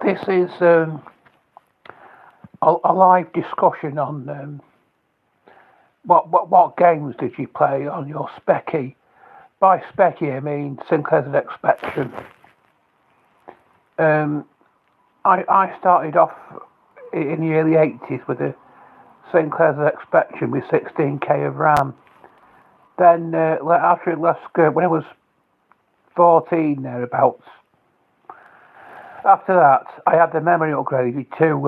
This is a live discussion on what games did you play on your Speccy. By Speccy, I mean Sinclair ZX Spectrum. I started off in the early 80s with a Sinclair ZX Spectrum with 16k of RAM. Then after it left, when I was 14 thereabouts, after that I had the memory upgraded to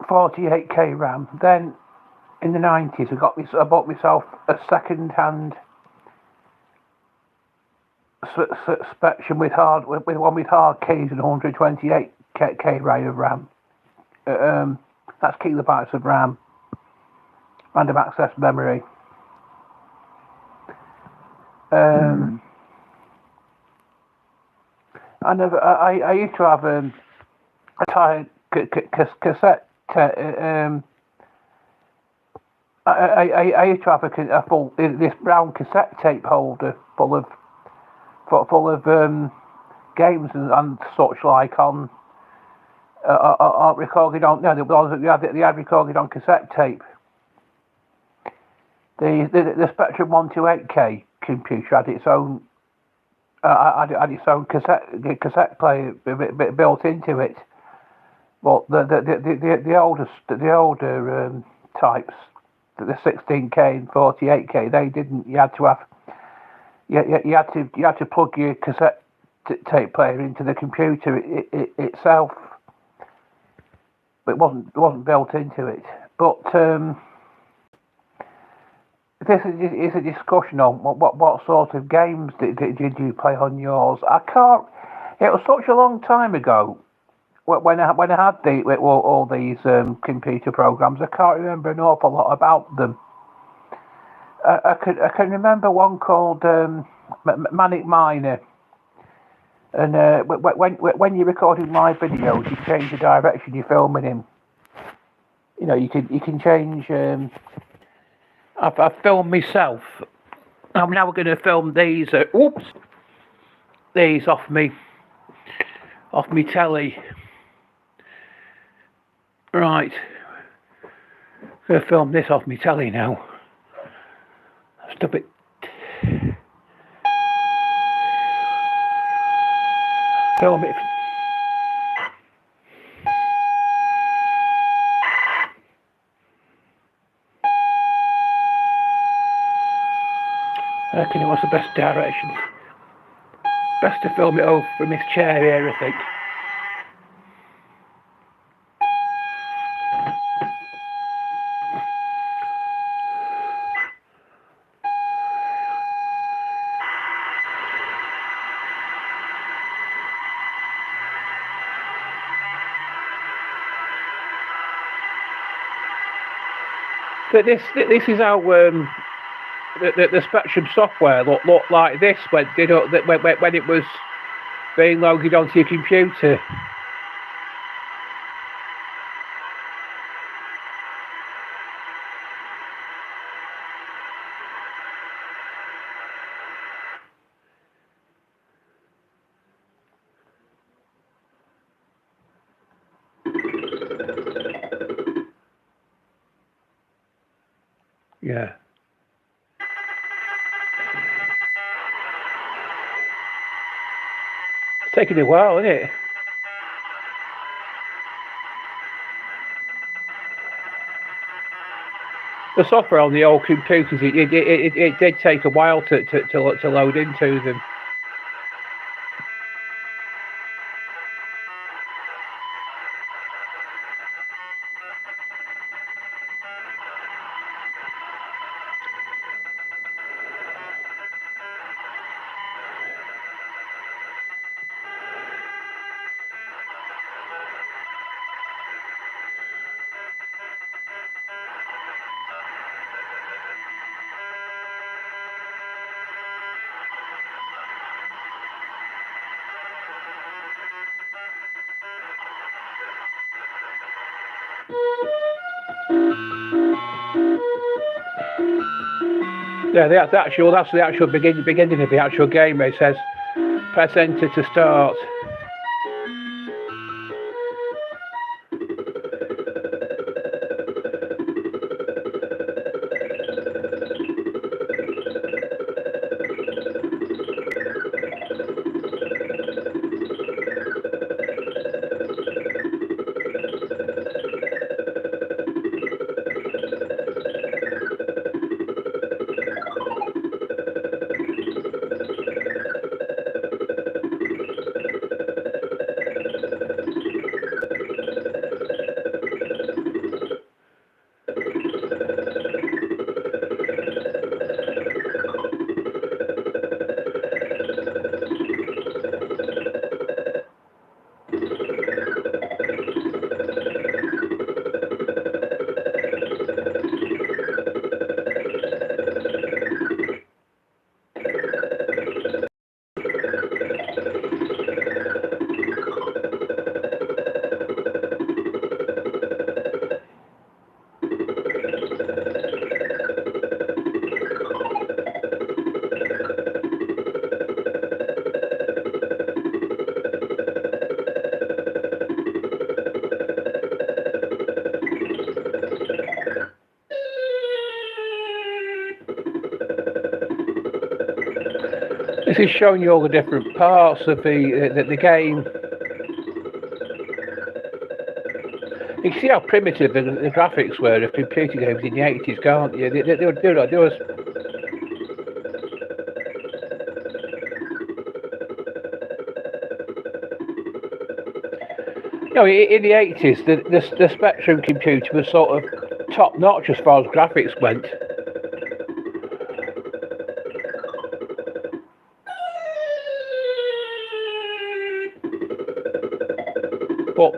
48k RAM. Then in the 90s I bought myself a second-hand Spectrum with one with hard keys and 128k of RAM. That's kilobytes of RAM. Random access memory. I used to have a tired cassette. I used to have a full this brown cassette tape holder full of games and such like on recorded on. No, they had recorded on cassette tape. The Spectrum 128K computer had its own cassette player built into it, but the older types, the 16K and 48K, they didn't. You had to plug your cassette tape player into the computer itself, but it wasn't built into it. But this is a discussion on what sort of games did you play on yours. I can't. It was such a long time ago when I had all these computer programs. I can't remember an awful lot about them. I can remember one called Manic Miner, and when you're recording live videos, you change the direction you're filming in. You know, you can change. I've filmed myself. I'm now going to film these. These off me telly. Right. I'm going to film this off me telly now. Stop it. Film it. I reckon it was the best direction. Best to film it over from this chair here, I think. So this is how the Spectrum software looked like this when it was being loaded onto your computer. Yeah. It's taking a while, isn't it? The software on the old computers, it did take a while to load into them. Yeah, that's the actual beginning of the actual game. It says press enter to start. This is showing you all the different parts of the game. You can see how primitive the graphics were of computer games in the 80s, can't you? There was in the 80s, the Spectrum computer was sort of top notch as far as graphics went. But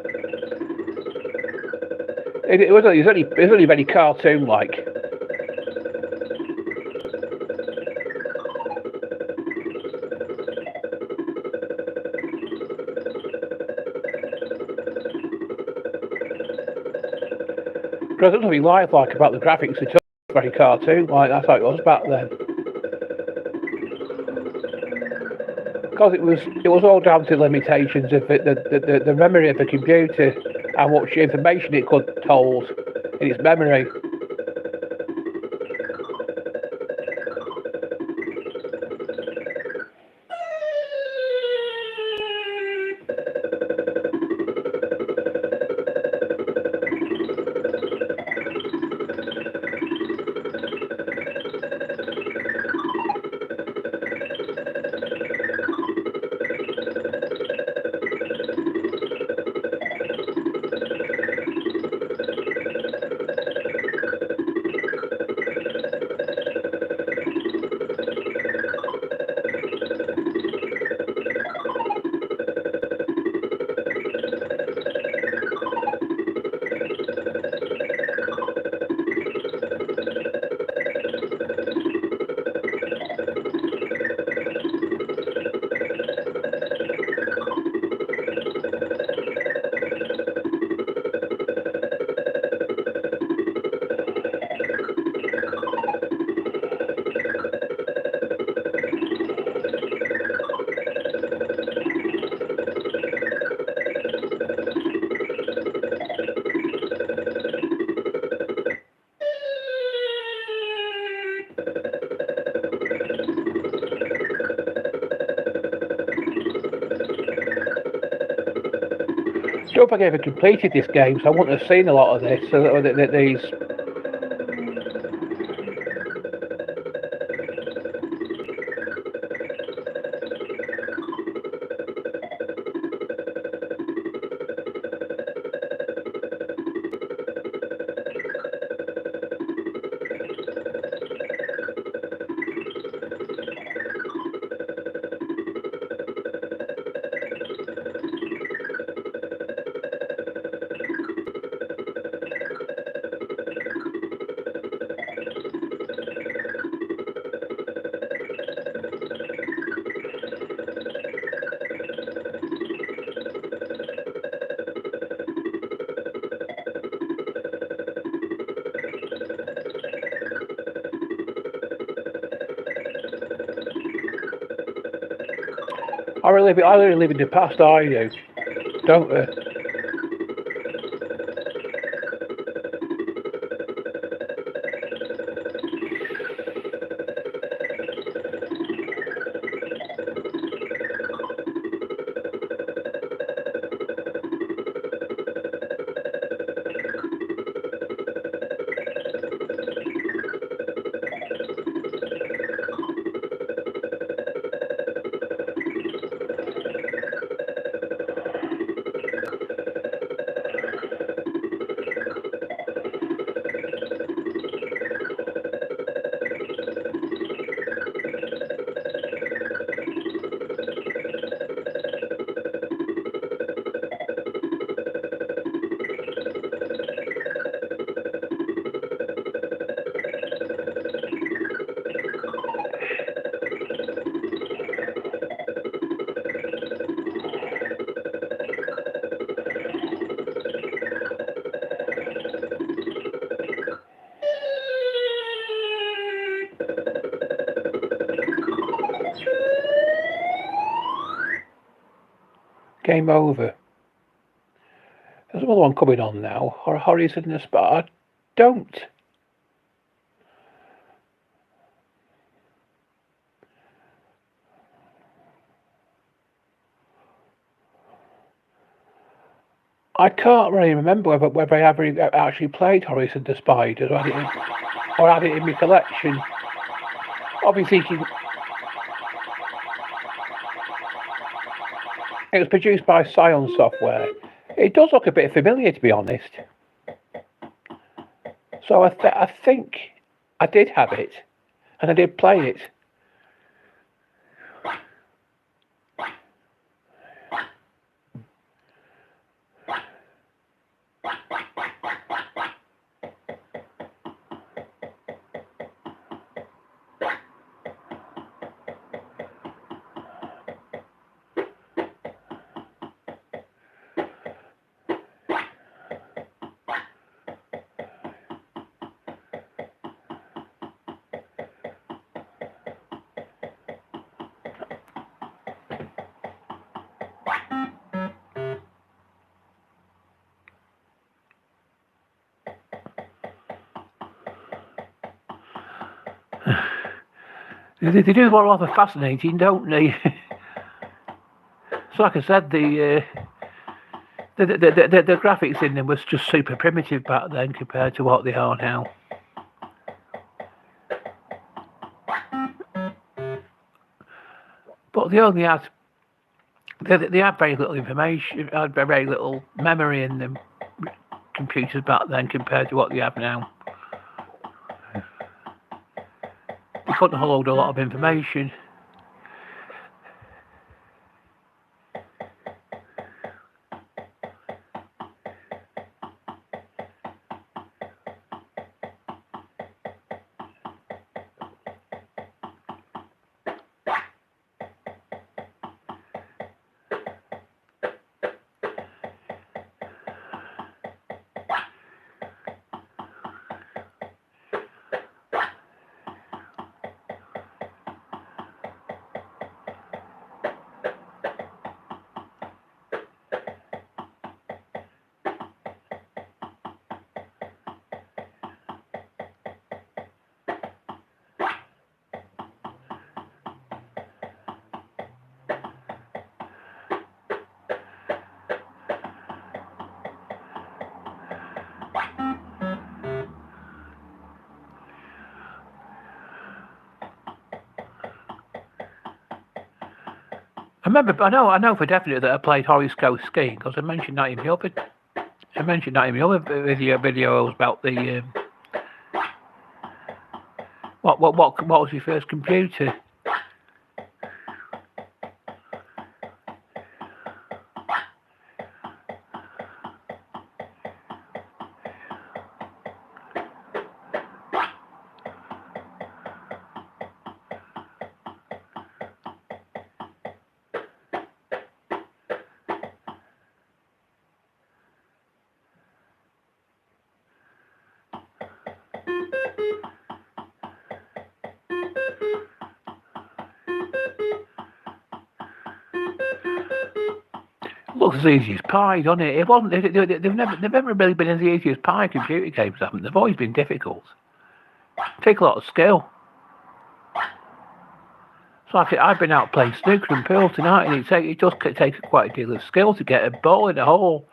it was only very cartoon-like. Because there's nothing lifelike about the graphics at all. It's very cartoon-like. That's how it was back then. Because it was all down to limitations of the memory of the computer, how much information it could hold in its memory. I don't think I ever completed this game, so I wouldn't have seen a lot of this. These. I really live in the past, I do, don't I? Game over. There's another one coming on now. Horace in the spot. I don't. I can't really remember whether I ever actually played Horace and the Spiders or had it in my collection. Obviously, it was produced by Scion Software. It does look a bit familiar, to be honest. So I think I did have it, and I did play it. They do look rather fascinating, don't they? So, like I said, the graphics in them was just super primitive back then compared to what they are now. But they only had they had very little information, had very little memory in them computers back then compared to what they have now. They couldn't hold a lot of information. I know for definite that I played Horace Go Skiing because I mentioned that in the other. I mentioned that in the other video about the what was your first computer? Looks as easy as pie, doesn't it? It wasn't. They've never really been as easy as pie computer games, haven't they? They've always been difficult. Take a lot of skill. It's like I've been out playing snooker and pool tonight, and it does take quite a deal of skill to get a ball in a hole.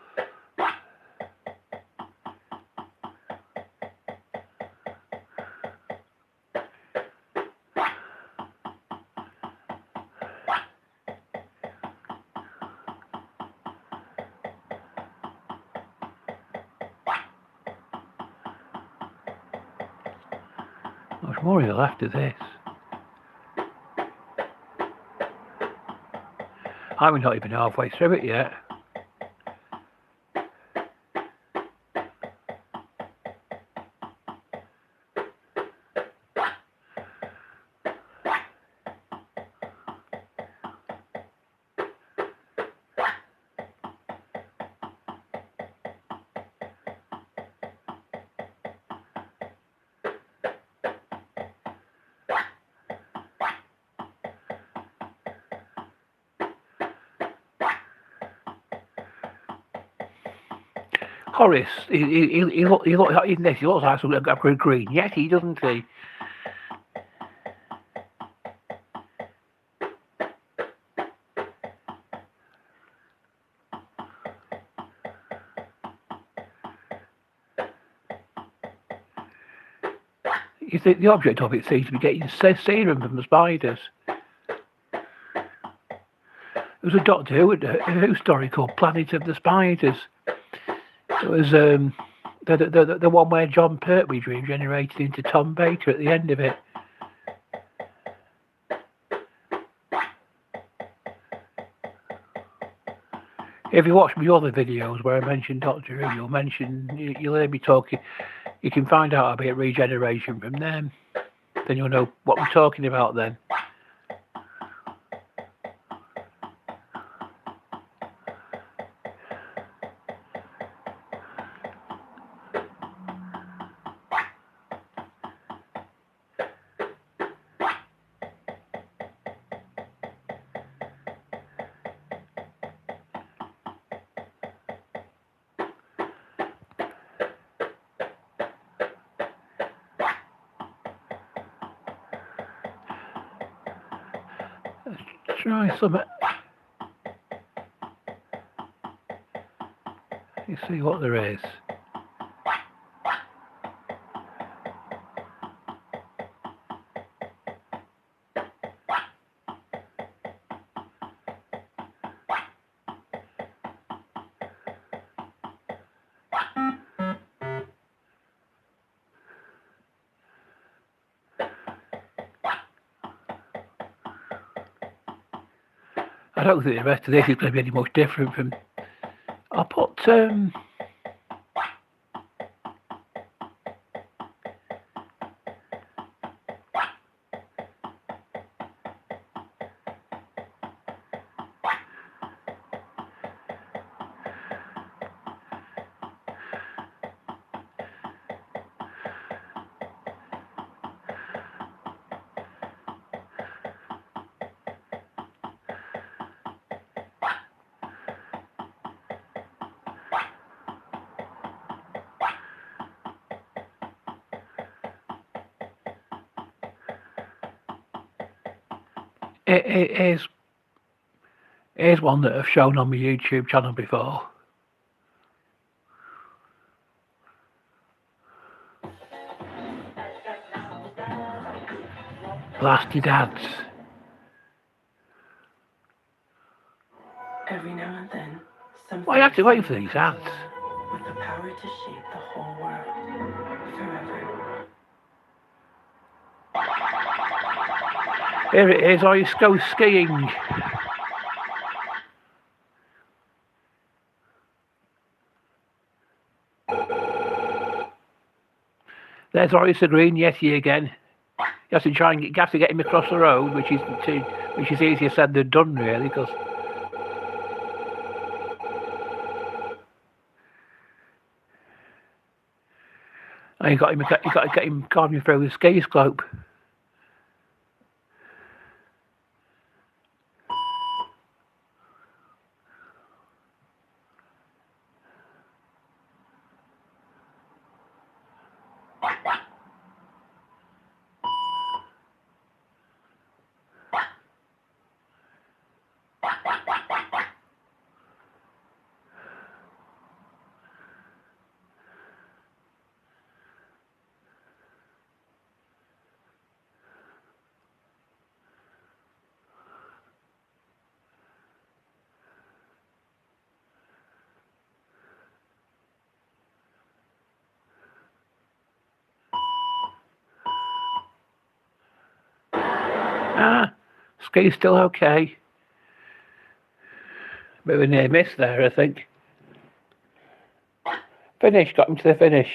There's more of it after this. I'm not even halfway through it yet. Horace, he looks in this. He looks like some green yeti, doesn't he? You think the object of it seems to be getting serum from the spiders. There was a Doctor Who story called Planet of the Spiders. It was the one where John Pertwee regenerated into Tom Baker at the end of it. If you watch my other videos where I mention Doctor Who, you'll hear me talking. You can find out about regeneration from them. Then you'll know what I'm talking about then. Let's try something. You see what there is. I don't think the rest of this is going to be any much different from. I'll put here's one that I've shown on my YouTube channel before. Blasted ads. Every now and then, Why you have to wait for these ads? With the power to shape the whole world forever. Here it is, I used to go skiing. There's Horace the Green Yeti again. You have to try and get him across the road, which is easier said than done, really, because you got to get him carving through the ski slope. Ski's still okay. Bit of a near miss there, I think. Finish, got him to the finish.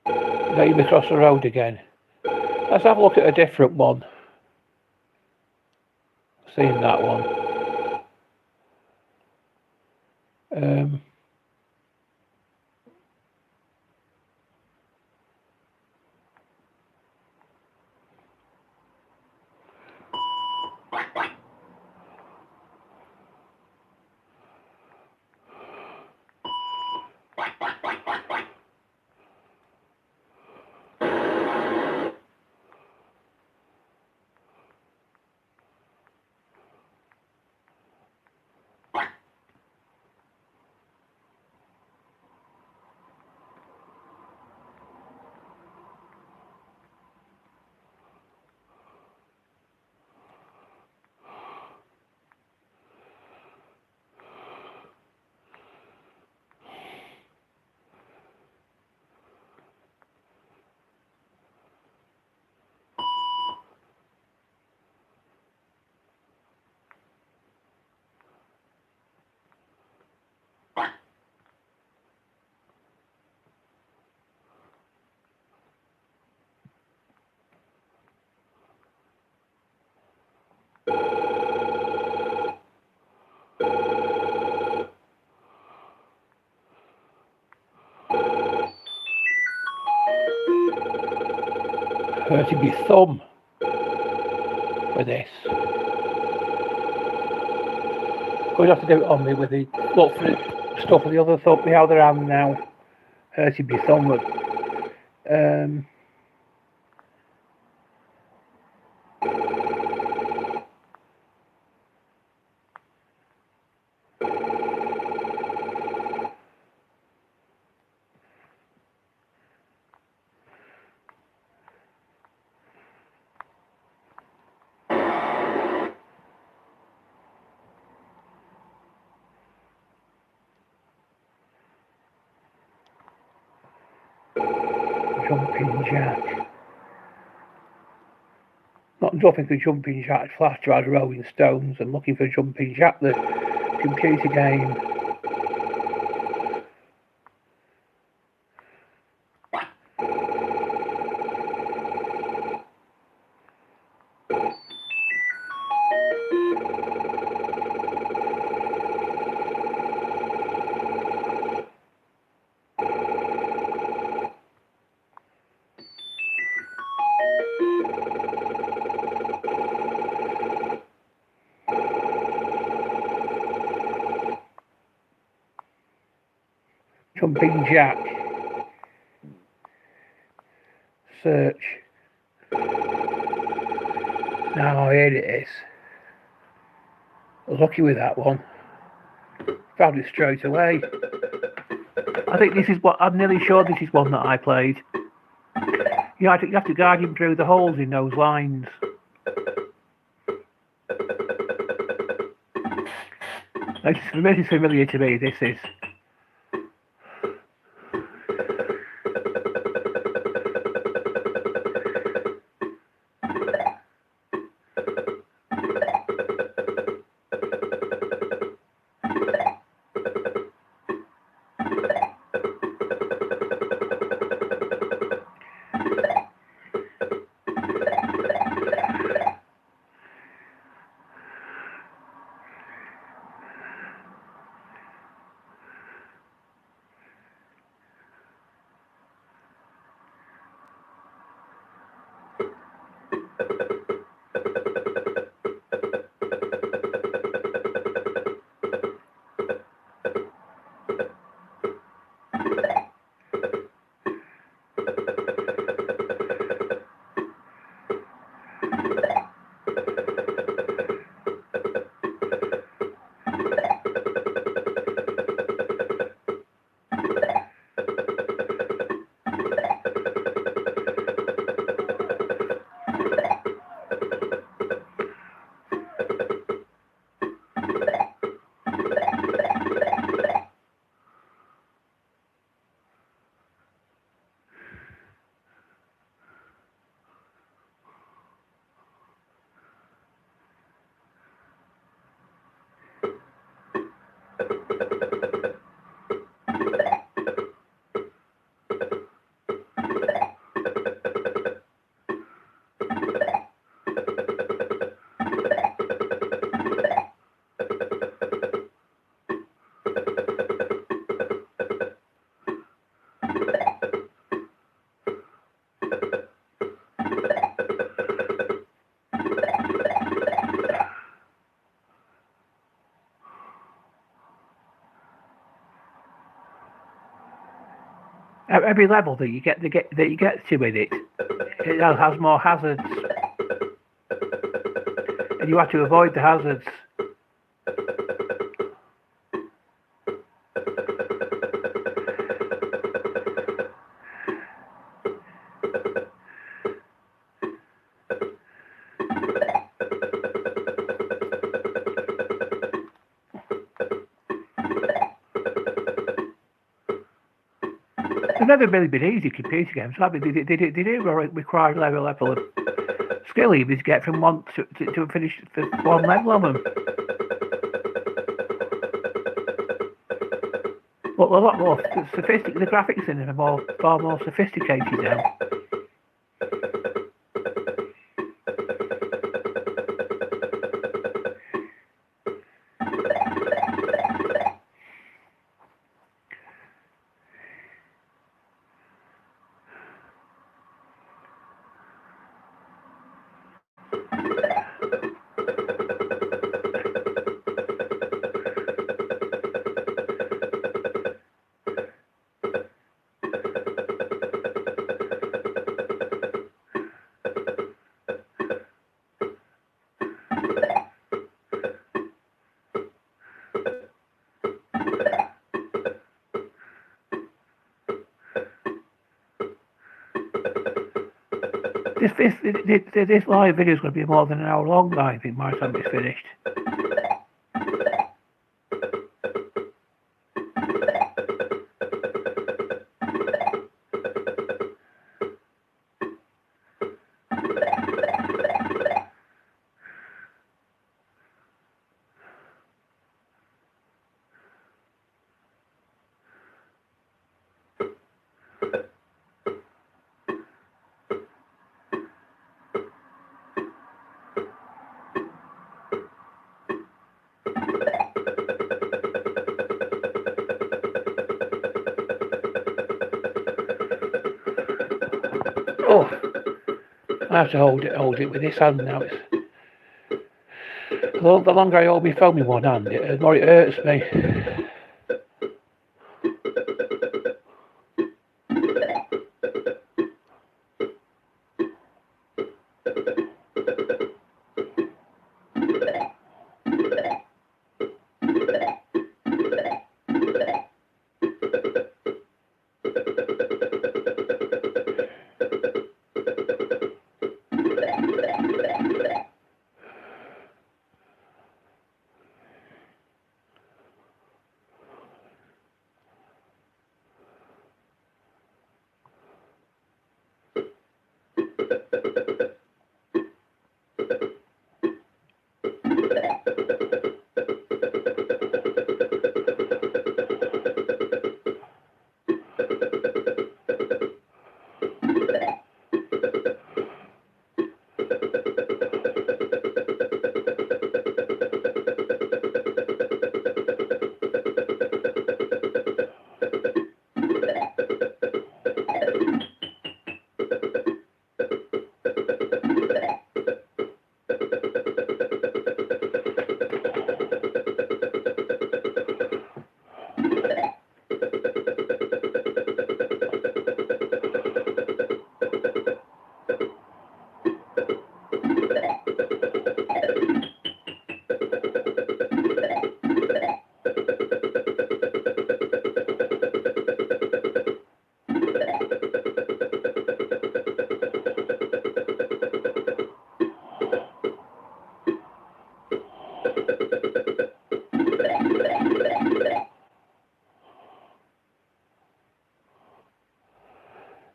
Got him across the road again. Let's have a look at a different one. Seen that one. hurting my thumb with this. Going to have to do it on me with the look for the stuff on the other thumb, the other hand now. Hurting my thumb. Jumping jack. Not nothing for jumping jack, flash drive Rolling Stones, and looking for jumping jack, the computer game. Jumping jack. Search. Now here it is. I was lucky with that one. Found it straight away. I think this is what, I'm nearly sure this is one that I played. You know, I think you have to guide him through the holes in those lines. This is familiar to me, this is. Every level that you get to with it, it has more hazards, and you have to avoid the hazards. They've never really been easy computer games. I mean, they do require a level of skill even to get from one to finish one level of them. But a lot more sophisticated. The graphics in them are far more sophisticated now. This live video is going to be more than an hour long, I think, by the time it's finished. Oh, I have to hold it with this hand now. The longer I hold my phone with one hand, the more it hurts me.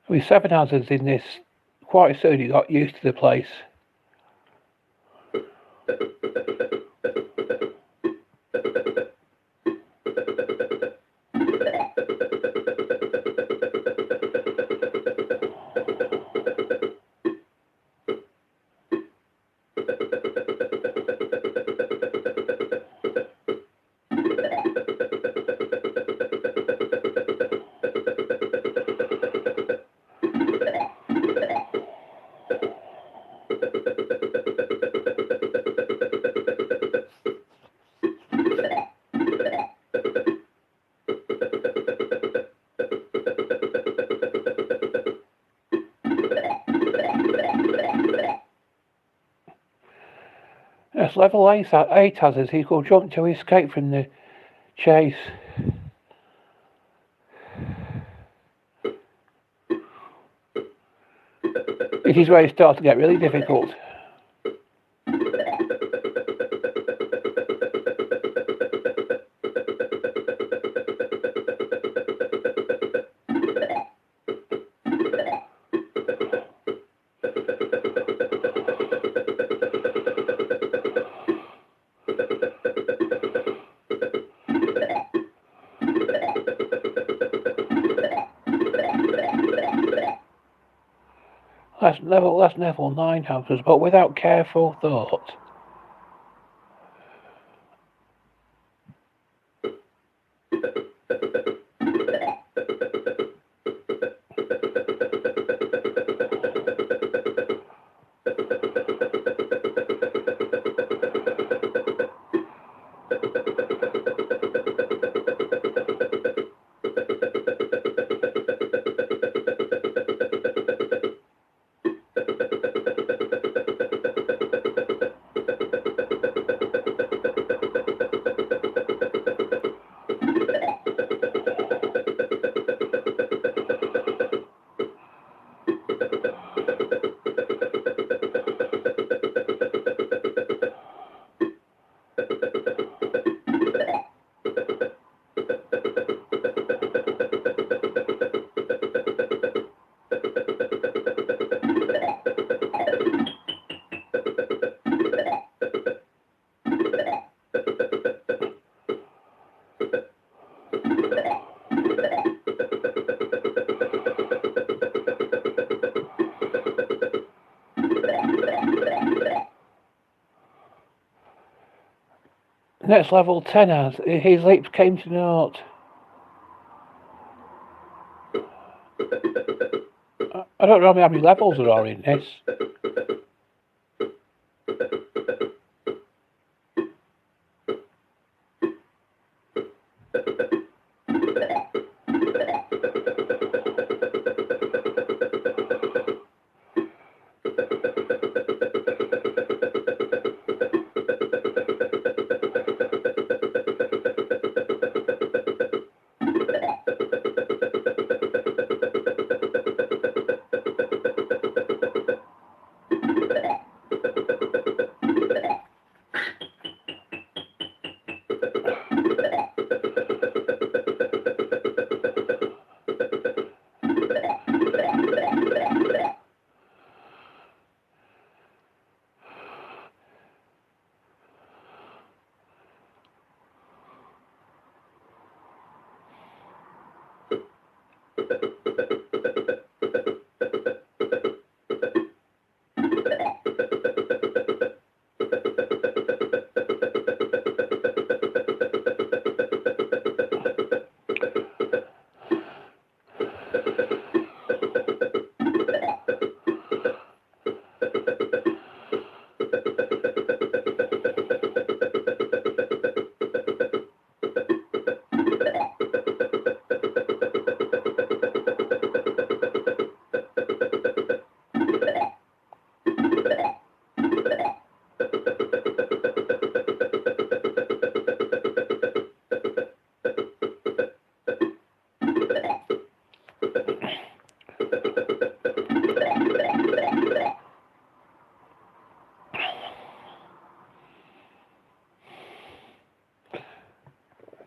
With 7 hazards in this, quite soon you got used to the place. Yes, level 8 hazards equal jump to escape from the chase. This is where it starts to get really difficult. That's level 9 houses, but without careful thought. Next level 10 has. His leaps came to naught. I don't know how many levels there are in this.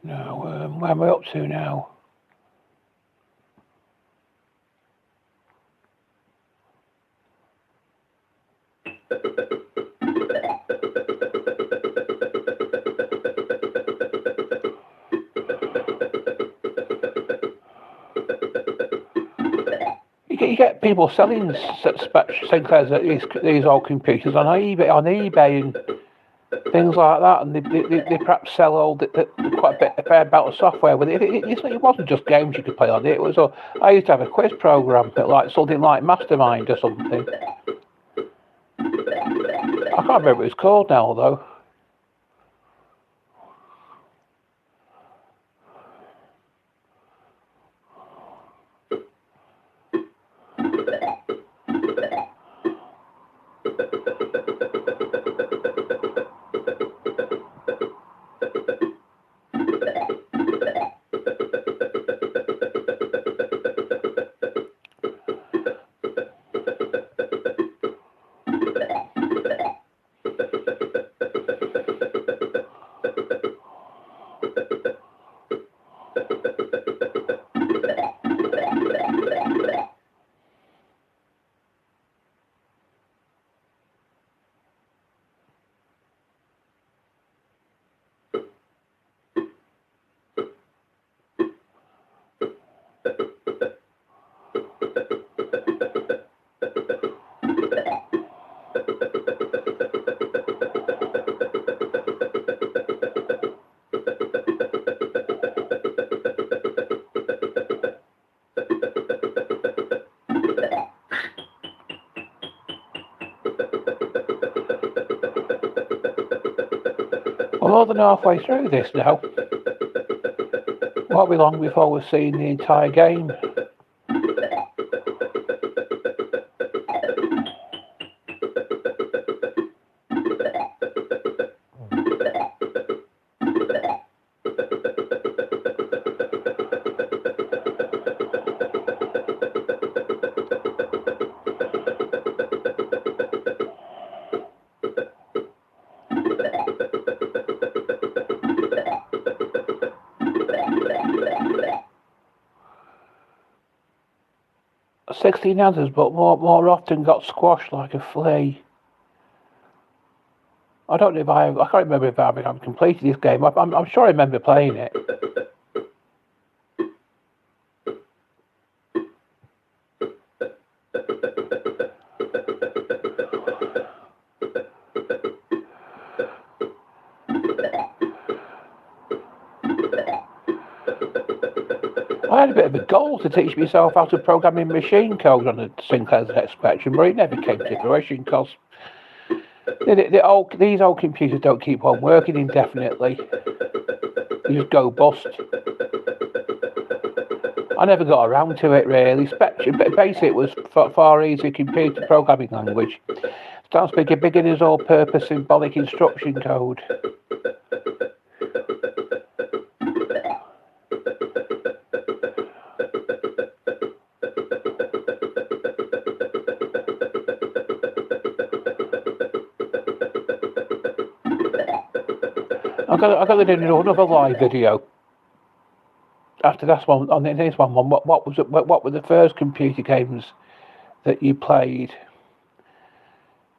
Now, where am I up to now? You get people selling Sinclair ZX, these old computers on eBay and things like that, and they perhaps sell quite a fair amount of software with it. It wasn't just games you could play on it. It was I used to have a quiz program that like something like Mastermind or something. I can't remember what it was called now though. We're more than halfway through this now. Won't be long before we're seeing the entire game. Sixteen others, but more often got squashed like a flea. I don't know if I can't remember if I've completed this game. I'm sure I remember playing it. I had a bit of a goal to teach myself how to program in machine code on the Sinclair ZX Spectrum, but it never came to fruition because these old computers don't keep on working indefinitely. They just go bust. I never got around to it really. Basic was far easier computer programming language. Stands for beginner's all-purpose symbolic instruction code. I got to do another live video. After this one, on this one, what were the first computer games that you played?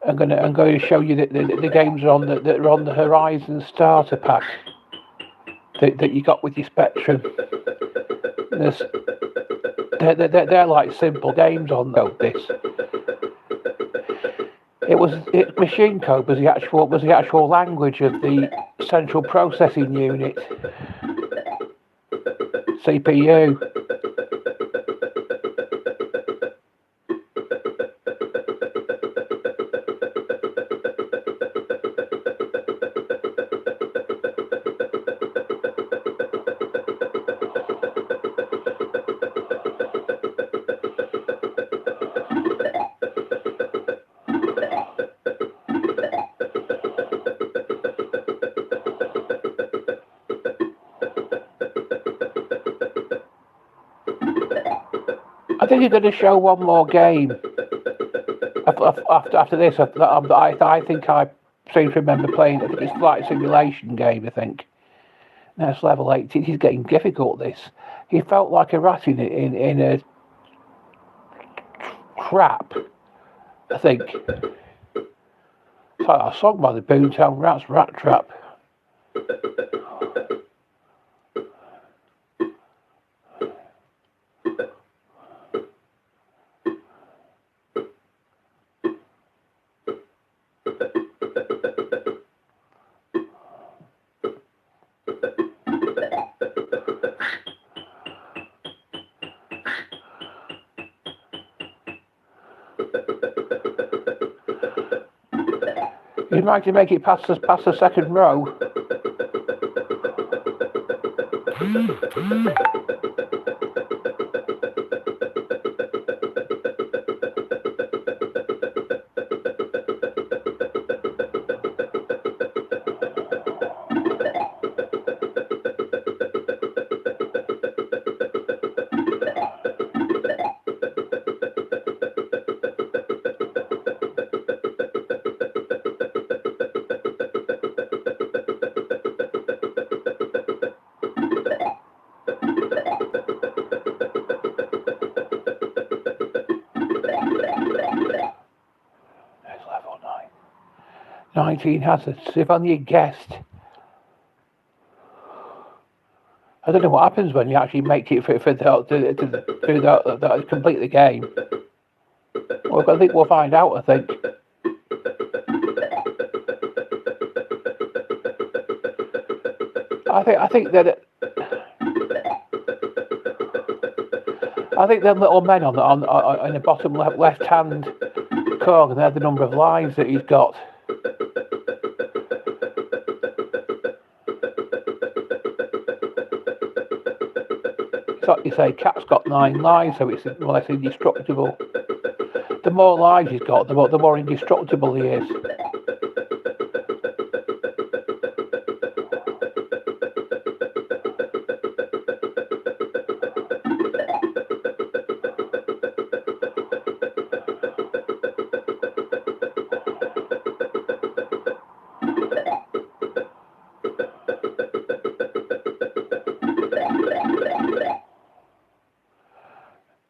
I'm going to show you the games that are on the Horizon starter pack that you got with your Spectrum. They're like simple games on this. Machine code was the actual language of the central processing unit, CPU. I think you're going to show one more game. After this, I think I seem to remember playing. I think it's Flight Simulation game. I think. Now it's level 8. He's getting difficult. This. He felt like a rat in a trap. I think. It's like a song by the Boomtown Rats, Rat Trap. You'd like to make it past the second row. There's level 9. 19 hazards. If only you guessed. I don't know what happens when you actually make it to complete the game. Well, I think we'll find out. I think. I think them little men on in the bottom left hand corner, they're the number of lives that he's got. So you say cat's got 9 lives, so it's more or less indestructible. The more lives he's got, the more indestructible he is.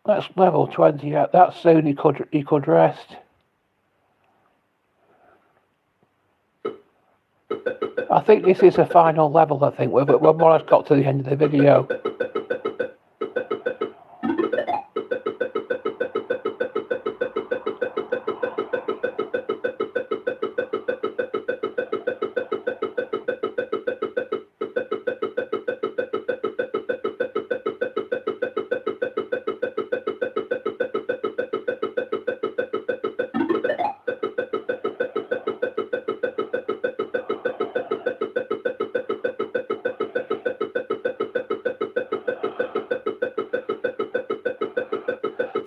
That's level 20. That's soon he could rest. I think this is the final level. I think we've more or less got to the end of the video.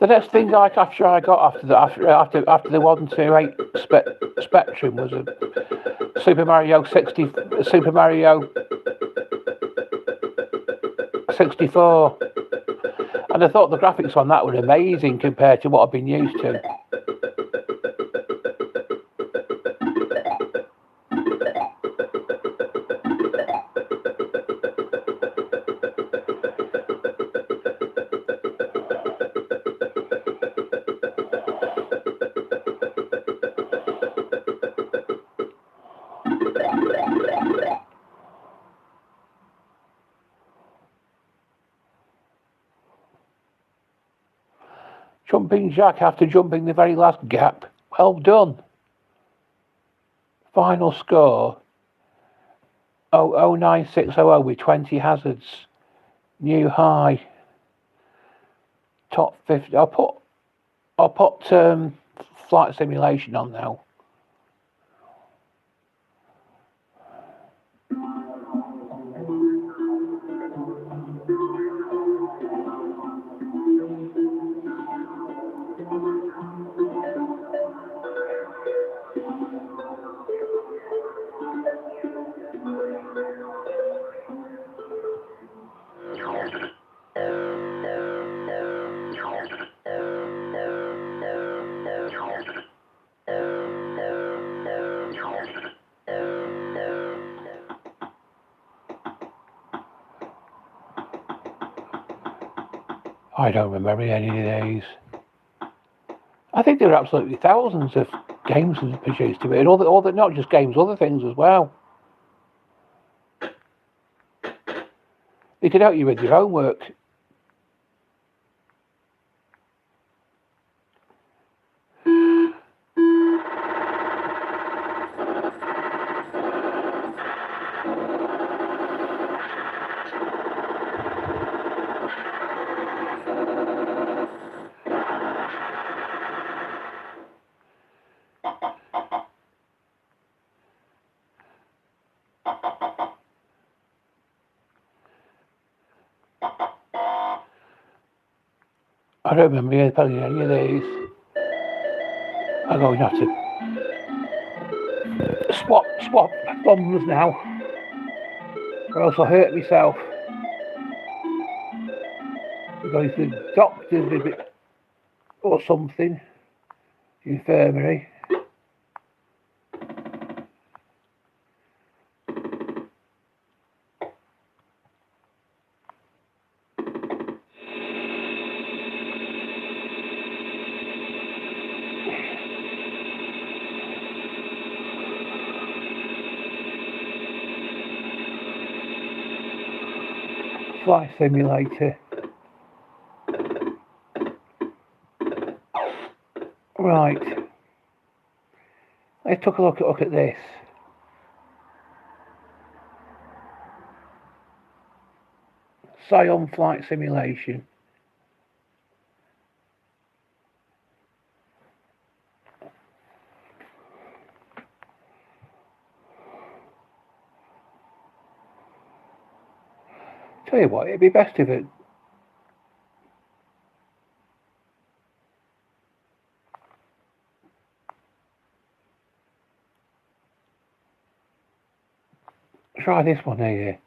The next thing after I got after the 128 Spectrum was a Super Mario 64, and I thought the graphics on that were amazing compared to what I've been used to. Jumping jack after jumping the very last gap. Well done. Final score 09600 with 20 hazards. New high. Top 50. I'll put flight simulation on now. I don't remember any of these. I think there are absolutely thousands of games that are produced to it, and all the not just games, other things as well. They could help you with your homework. I don't remember any of these. I'm going to have to swap bombs now, or else I'll hurt myself. I'm going to the doctor's visit or something, infirmary. Flight simulator. Right. Let's take a look at this. Scion flight simulation. Tell you what, it'd be best if it. Try this one here.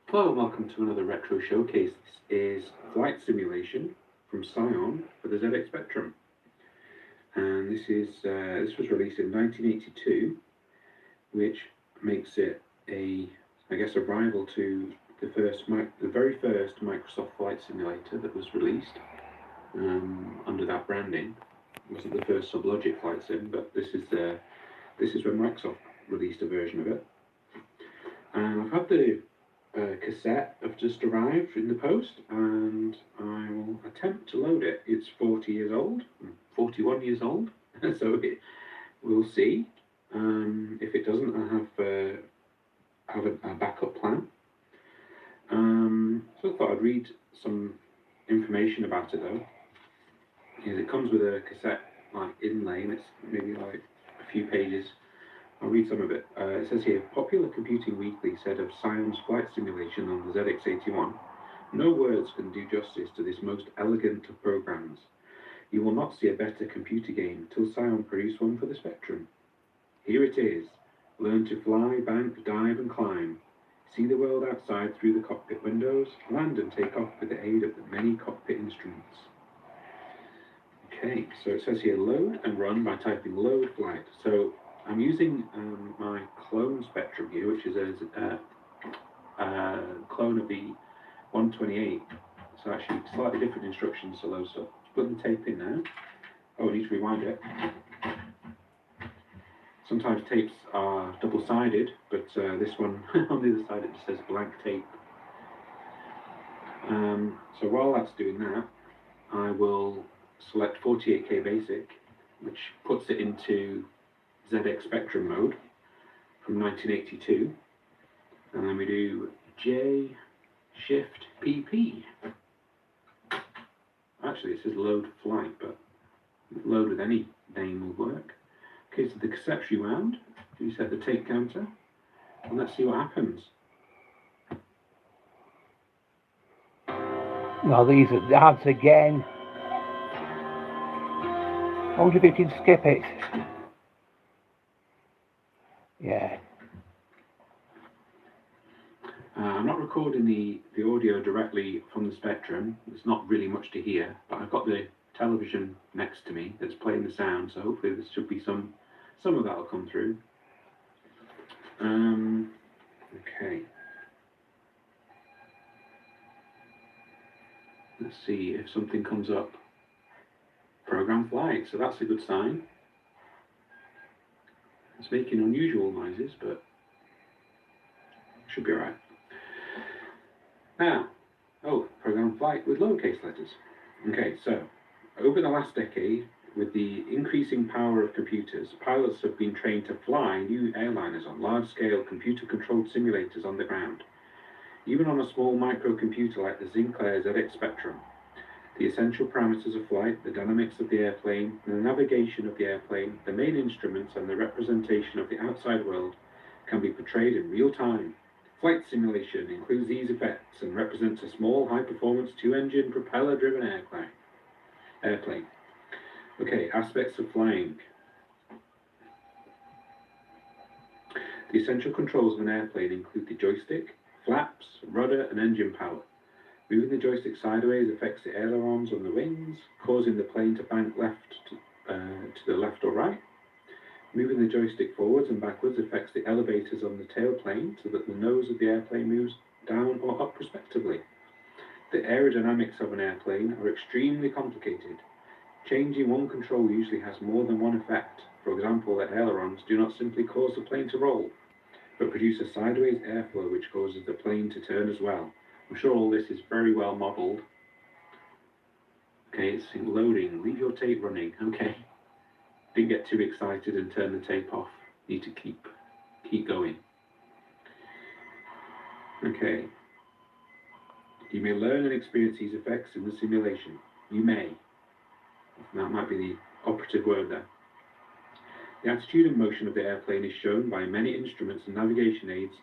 Hello and welcome to another retro showcase. This is flight simulation from Scion for the ZX Spectrum, and this was released in 1982, which makes it a rival to the very first Microsoft flight simulator that was released under that branding. It wasn't the first Sublogic flight sim, but this is when Microsoft released a version of it. And I've had the cassette have just arrived in the post, and I will attempt to load it. It's 40 years old, 41 years old, so we'll see. If it doesn't, I have a backup plan. So I thought I'd read some information about it though. It comes with a cassette like inlay, and it's maybe like a few pages I'll read some of it. It says here, Popular Computing Weekly said of Psion's flight simulation on the ZX81, no words can do justice to this most elegant of programs. You will not see a better computer game till Psion produced one for the Spectrum. Here it is. Learn to fly, bank, dive and climb. See the world outside through the cockpit windows. Land and take off with the aid of the many cockpit instruments. Okay, so it says here load and run by typing load flight. So I'm using my clone Spectrum here, which is a clone of the 128. So actually slightly different instructions to load stuff. Put the tape in now. Oh, I need to rewind it. Sometimes tapes are double-sided, but this one on the other side it just says blank tape. So while that's doing that, I will select 48K basic, which puts it into ZX Spectrum mode from 1982, and then we do J Shift PP. Actually, it says load flight, but load with any name will work. Okay, so the cassette's rewound. You set the tape counter, and let's see what happens. No, these are ads again. I wonder if you can skip it. Yeah. I'm not recording the audio directly from the Spectrum. There's not really much to hear, but I've got the television next to me that's playing the sound, so hopefully there should be some of that will come through. Okay. Let's see if something comes up. Program flight, so that's a good sign. It's making unusual noises, but should be alright. Now, program flight with lowercase letters. Okay, so over the last decade, with the increasing power of computers, pilots have been trained to fly new airliners on large-scale computer-controlled simulators on the ground. Even on a small microcomputer like the Sinclair ZX Spectrum, the essential parameters of flight, the dynamics of the airplane, the navigation of the airplane, the main instruments, and the representation of the outside world can be portrayed in real time. Flight simulation includes these effects and represents a small, high-performance, two-engine, propeller-driven airplane. Okay, aspects of flying. The essential controls of an airplane include the joystick, flaps, rudder, and engine power. Moving the joystick sideways affects the ailerons on the wings, causing the plane to bank left to the left or right. Moving the joystick forwards and backwards affects the elevators on the tailplane so that the nose of the airplane moves down or up respectively. The aerodynamics of an airplane are extremely complicated. Changing one control usually has more than one effect. For example, the ailerons do not simply cause the plane to roll, but produce a sideways airflow which causes the plane to turn as well. I'm sure all this is very well modelled. Okay, it's loading. Leave your tape running. Okay. Didn't get too excited and turn the tape off. Need to keep going. Okay. You may learn and experience these effects in the simulation. You may. That might be the operative word there. The attitude and motion of the airplane is shown by many instruments and navigation aids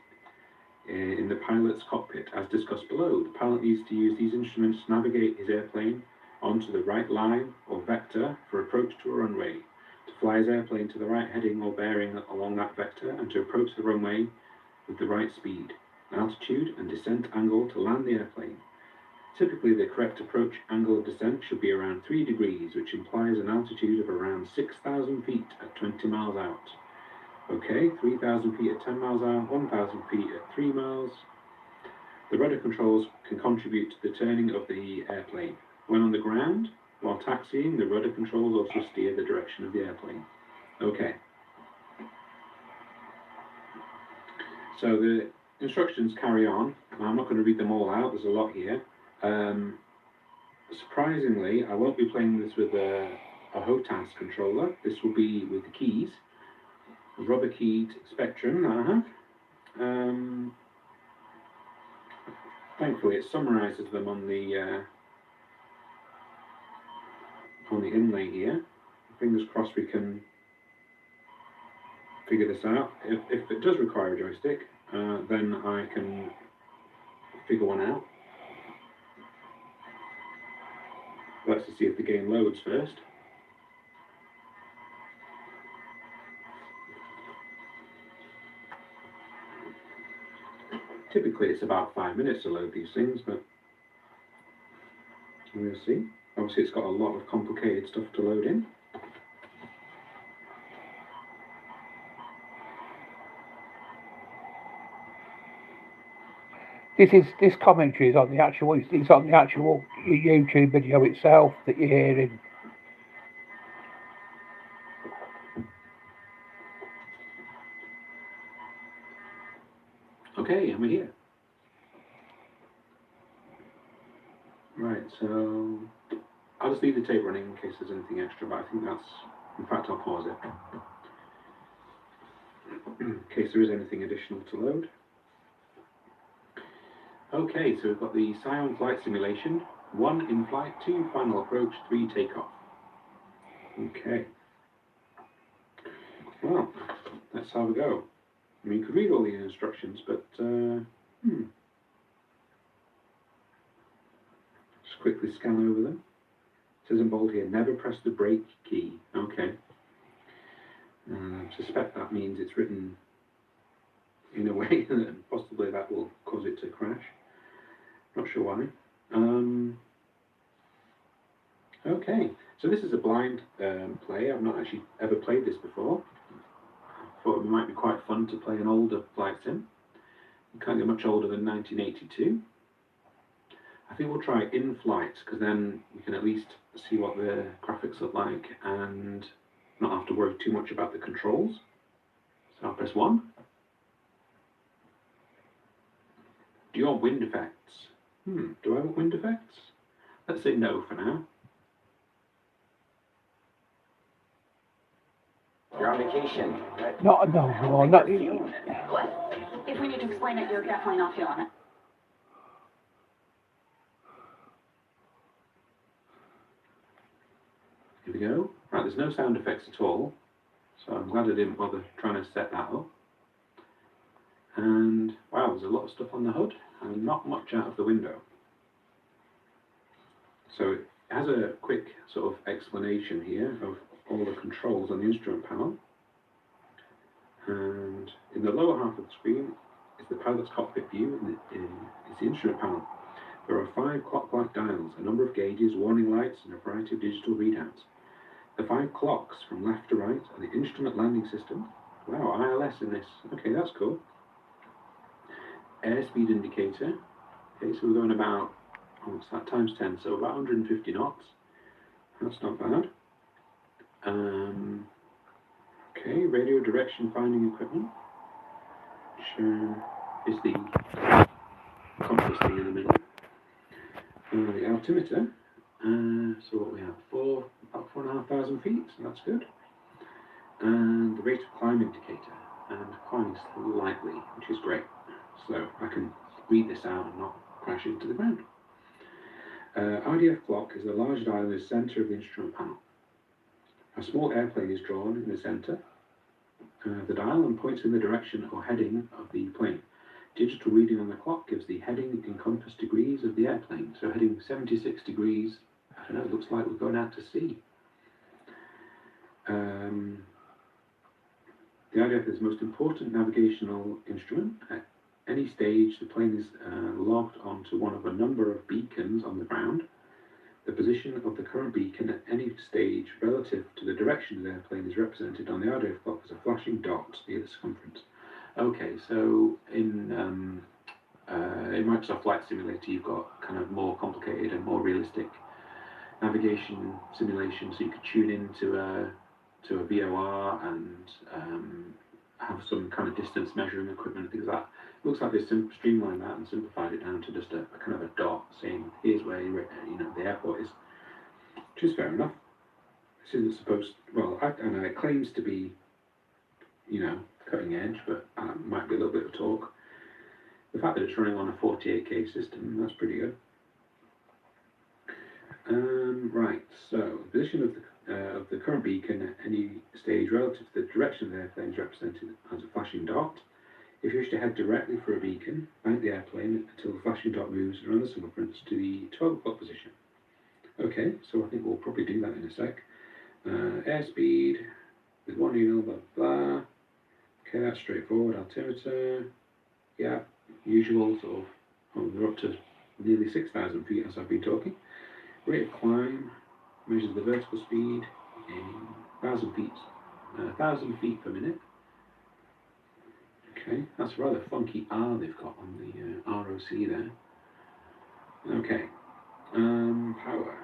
in the pilot's cockpit, as discussed below. The pilot needs to use these instruments to navigate his airplane onto the right line or vector for approach to a runway, to fly his airplane to the right heading or bearing along that vector, and to approach the runway with the right speed, altitude and descent angle to land the airplane. Typically, the correct approach angle of descent should be around 3 degrees, which implies an altitude of around 6,000 feet at 20 miles out. Okay, 3,000 feet at 10 miles an hour, 1,000 feet at 3 miles. The rudder controls can contribute to the turning of the airplane. When on the ground, while taxiing, the rudder controls also steer the direction of the airplane. Okay. So the instructions carry on. I'm not going to read them all out, there's a lot here. Surprisingly, I won't be playing this with a HOTAS controller. This will be with the keys. A rubber keyed Spectrum that I have. Thankfully, it summarises them on the inlay here. Fingers crossed we can figure this out. If it does require a joystick, then I can figure one out. Let's see if the game loads first. Typically it's about 5 minutes to load these things, but we'll see. Obviously it's got a lot of complicated stuff to load in. This commentary is on the actual. It's on the actual YouTube video itself that you're hearing. Okay, I'm here. Right, so I'll just leave the tape running in case there's anything extra, but I think that's, in fact I'll pause it in case there is anything additional to load. Okay, so we've got the Scion flight simulation, 1 in flight, 2 final approach, 3 takeoff. Okay. Well, that's how we go. I mean, you could read all the instructions, but just quickly scan over them. It says in bold here, never press the brake key. Okay. Suspect that means it's written in a way that possibly that will cause it to crash. Not sure why. Okay, so this is a blind play. I've not actually ever played this before. I thought it might be quite fun to play an older flight sim. It can't get much older than 1982. I think we'll try in flight because then we can at least see what the graphics look like and not have to worry too much about the controls. So I'll press 1. Do you want wind effects? Do I want wind effects? Let's say no for now. You're on vacation, right? No. What? If we need to explain it, you're definitely not feeling it. Here we go. Right, there's no sound effects at all, so I'm glad I didn't bother trying to set that up. And wow, there's a lot of stuff on the hood and not much out of the window. So it has a quick sort of explanation here of all the controls on the instrument panel. And in the lower half of the screen is the pilot's cockpit view and is the instrument panel. There are 5 clock-like dials, a number of gauges, warning lights, and a variety of digital readouts. The 5 clocks from left to right are the instrument landing system. Wow, ILS in this. Okay, that's cool. Airspeed indicator. Okay, so we're going about, what's that, times 10, so about 150 knots. That's not bad. Okay, radio direction finding equipment, which is the compass thing in the middle. The altimeter. So what we have, about 4,500 feet, so that's good. And the rate of climb indicator, and climbing slightly, which is great. So I can read this out and not crash into the ground. RDF clock is the large dial in the center of the instrument panel. A small airplane is drawn in the center. The dial and points in the direction or heading of the plane. Digital reading on the clock gives the heading and compass degrees of the airplane. So heading 76 degrees, I don't know, it looks like we're going out to sea. The RDF is the most important navigational instrument. At any stage, the plane is logged onto one of a number of beacons on the ground. The position of the current beacon at any stage relative to the direction of the airplane is represented on the RDF clock as a flashing dot near the circumference. Okay, so in Microsoft Flight Simulator, you've got kind of more complicated and more realistic navigation simulation, so you could tune into a VOR and have some kind of distance measuring equipment, things like that. It looks like they streamlined that and simplified it down to just a kind of a dot saying here's where the airport is, which is fair enough. This isn't supposed, well, I know it claims to be, cutting edge, but might be a little bit of talk. The fact that it's running on a 48K system, that's pretty good. Right, so the position of of the current beacon at any stage relative to the direction of the airplane is represented as a flashing dot. If you wish to head directly for a beacon, bank the airplane until the flashing dot moves around the circumference to the 12 o'clock position. Okay, so I think we'll probably do that in a sec. Airspeed with 1 unit, blah blah. Okay, that's straightforward. Altimeter, yeah, usual sort of. Oh, we're up to nearly 6,000 feet as I've been talking. Rate of climb measures the vertical speed in 1,000 feet per minute. Okay, that's a rather funky R they've got on the ROC there. Okay, power.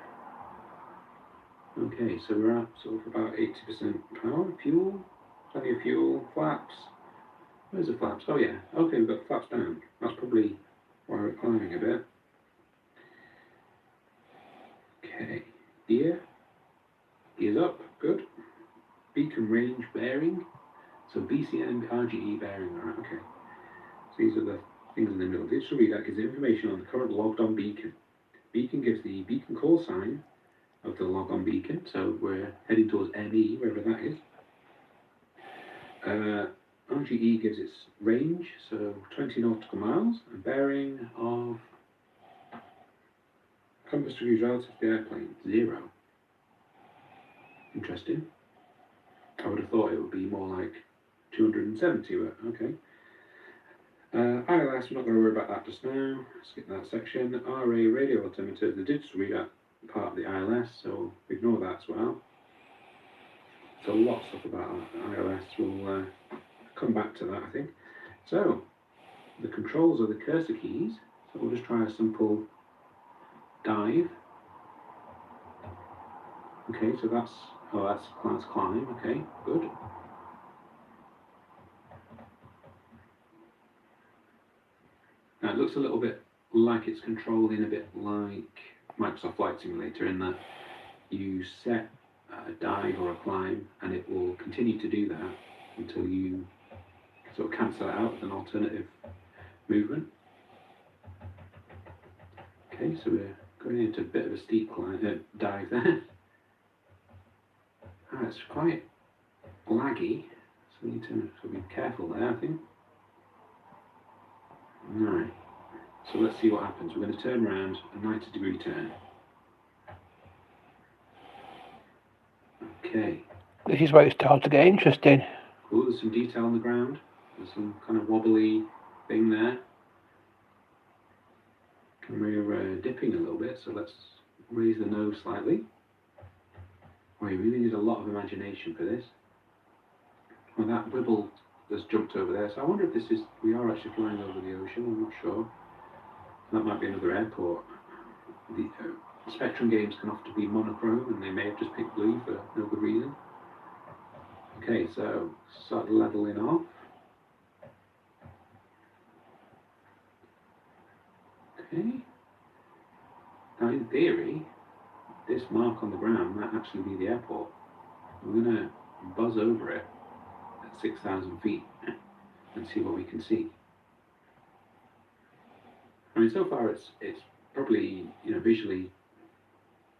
Okay, so we're at sort of about 80% power. Fuel, plenty of fuel. Flaps. Where's the flaps? Oh yeah, okay, we've got flaps down. That's probably why we're climbing a bit. Okay, gear. Gears up, good. Beacon range bearing. So BCM, RGE bearing, alright, okay. So these are the things in the middle. Digital readout gives information on the current logged on beacon. Beacon gives the beacon call sign of the log on beacon, so we're heading towards ME, wherever that is. RGE gives its range, so 20 nautical miles, and bearing of compass degrees relative to the airplane, 0. Interesting. I would have thought it would be more like 270, but okay. ILS, we're not going to worry about that just now. Skip that section. RA radio altimeter, the digital readout part of the ILS, so ignore that as well. There's a lot of stuff about ILS. We'll come back to that, I think. So, the controls are the cursor keys. So we'll just try a simple dive. Okay, so that's climb. Okay, good. Now it looks a little bit like it's controlling a bit like Microsoft Flight Simulator in that you set a dive or a climb and it will continue to do that until you sort of cancel it out with an alternative movement. Okay, so we're going into a bit of a steep climb, dive there. It's quite laggy, so we need to be careful there, I think. Alright, so let's see what happens. We're going to turn around a 90-degree turn. Okay. This is where it starts to get interesting. Cool, there's some detail on the ground. There's some kind of wobbly thing there. And we're dipping a little bit, so let's raise the nose slightly. Well, you really need a lot of imagination for this. Well, that Wibble has jumped over there, so I wonder if this is, we are actually flying over the ocean, I'm not sure. That might be another airport. The Spectrum games can often be monochrome, and they may have just picked blue for no good reason. Okay, so start leveling off. Okay. Now, in theory, this mark on the ground might actually be the airport. We're going to buzz over it at 6,000 feet and see what we can see. I mean, so far it's probably, you know, visually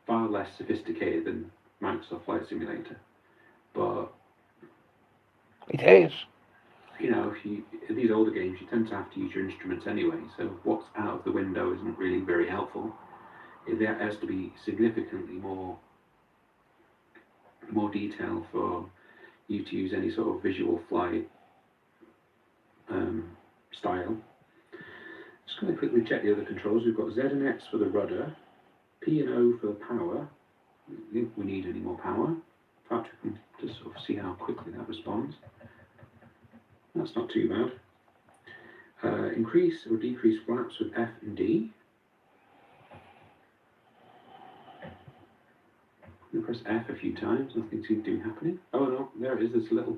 far less sophisticated than Microsoft Flight Simulator, but It is. you know, in these older games you tend to have to use your instruments anyway, so what's out of the window isn't really very helpful. There has to be significantly more detail for you to use any sort of visual flight style. Just going to quickly check the other controls. We've got Z and X for the rudder, P and O for the power. I don't think we need any more power. In fact, we can just sort of see how quickly that responds. That's not too bad. Increase or decrease flaps with F and D. I'm going to press F a few times, nothing seems to be happening. Oh no, there it is, there's a little,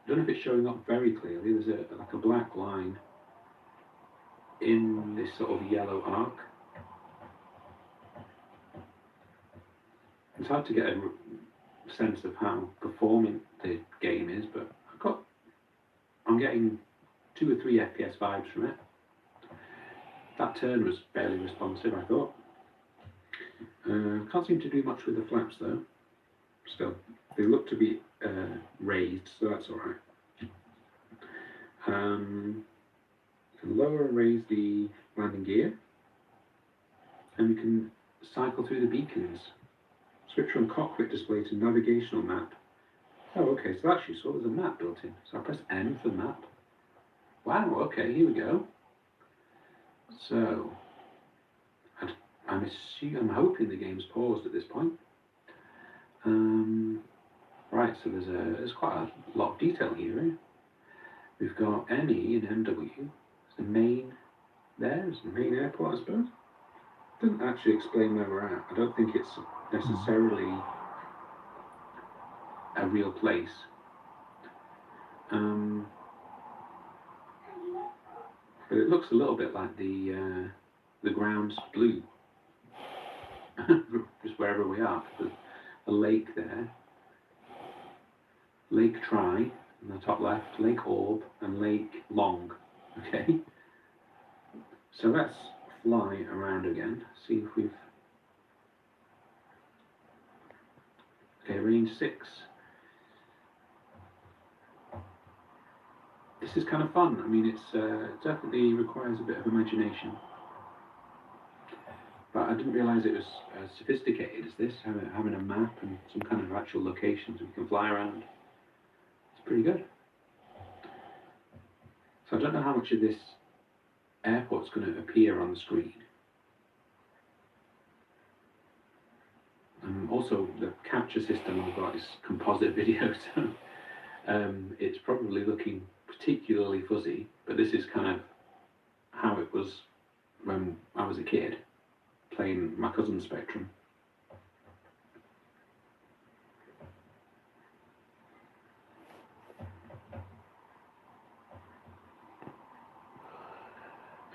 I don't know if it's showing up very clearly, there's like a black line in this sort of yellow arc. It's hard to get a sense of how performing the game is, but I'm getting 2 or 3 FPS vibes from it. That turn was fairly responsive, I thought. Can't seem to do much with the flaps though. still. They look to be raised, so that's all right. You can lower and raise the landing gear, and we can cycle through the beacons. Switch from cockpit display to navigational map. Oh, okay, so that's useful. There's a map built in. So I press N for map. Wow, okay, here we go. So, I'm hoping the game's paused at this point. Right, so there's quite a lot of detail here. Eh? We've got ME and MW. There's the main there. There's the main airport, I suppose. Doesn't actually explain where we're at. I don't think it's necessarily a real place. But it looks a little bit like the ground's blue. Just wherever we are. There's a lake there. Lake Tri in the top left, Lake Orb, and Lake Long. Okay. So let's fly around again. See if we've. Okay, range 6. This is kind of fun. I mean, it definitely requires a bit of imagination. But I didn't realise it was as sophisticated as this, having a map and some kind of actual locations we can fly around. It's pretty good. So I don't know how much of this airport's going to appear on the screen. Also, the capture system I've got is composite video, so it's probably looking particularly fuzzy, but this is kind of how it was when I was a kid, playing my cousin's Spectrum.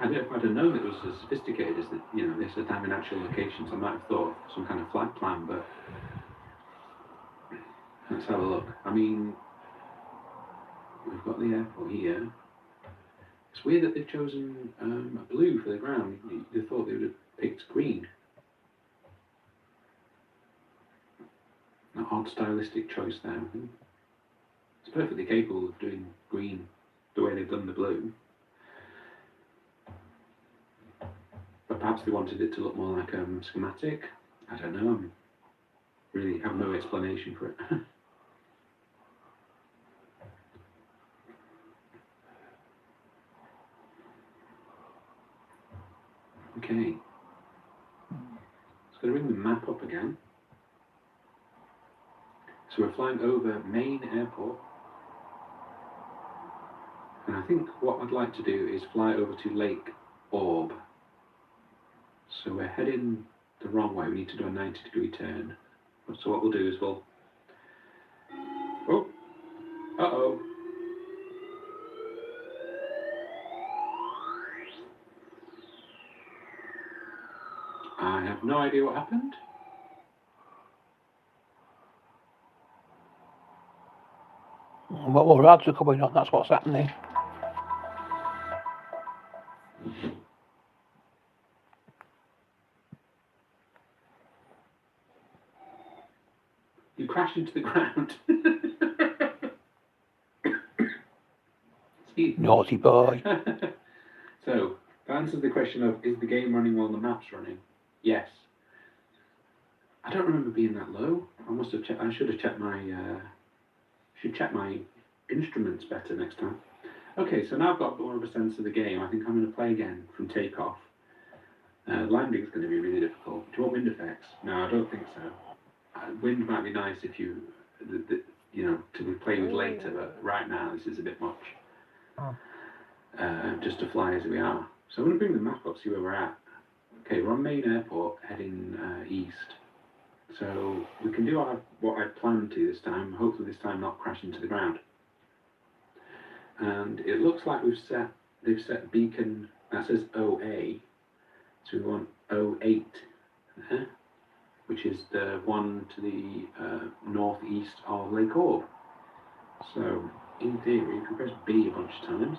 If I'd have known it was as sophisticated as this had having actual locations, I might have thought of some kind of flight plan, but let's have a look. I mean, we've got the airport here. It's weird that they've chosen a blue for the ground. They thought they would have picked green. An odd stylistic choice there. It's perfectly capable of doing green the way they've done the blue. But perhaps they wanted it to look more like schematic. I don't know. I really have no explanation for it. Okay. Just going to bring the map up again. So we're flying over Main Airport. And I think what I'd like to do is fly over to Lake Orb. So we're heading the wrong way. We need to do a 90-degree turn. So what we'll do is we'll... Oh! Uh-oh! I have no idea what happened. Well, rads are coming on, that's what's happening. You crashed into the ground. Naughty boy. So, that answers the question of, is the game running while the map's running? Yes. I don't remember being that low. I should have checked my instruments better next time. Okay, so now I've got more of a sense of the game. I think I'm going to play again from takeoff. Landing's going to be really difficult. Do you want wind effects? No, I don't think so. Wind might be nice if you to play with later, but right now this is a bit much. Just to fly as we are. So I'm going to bring the map up, see where we're at. Okay, we're on Main Airport, heading east. So we can do what I planned to this time. Hopefully this time not crash into the ground. And it looks like they've set beacon that says OA. So we want 08, which is the one to the northeast of Lake Orb. So in theory, if we press B a bunch of times.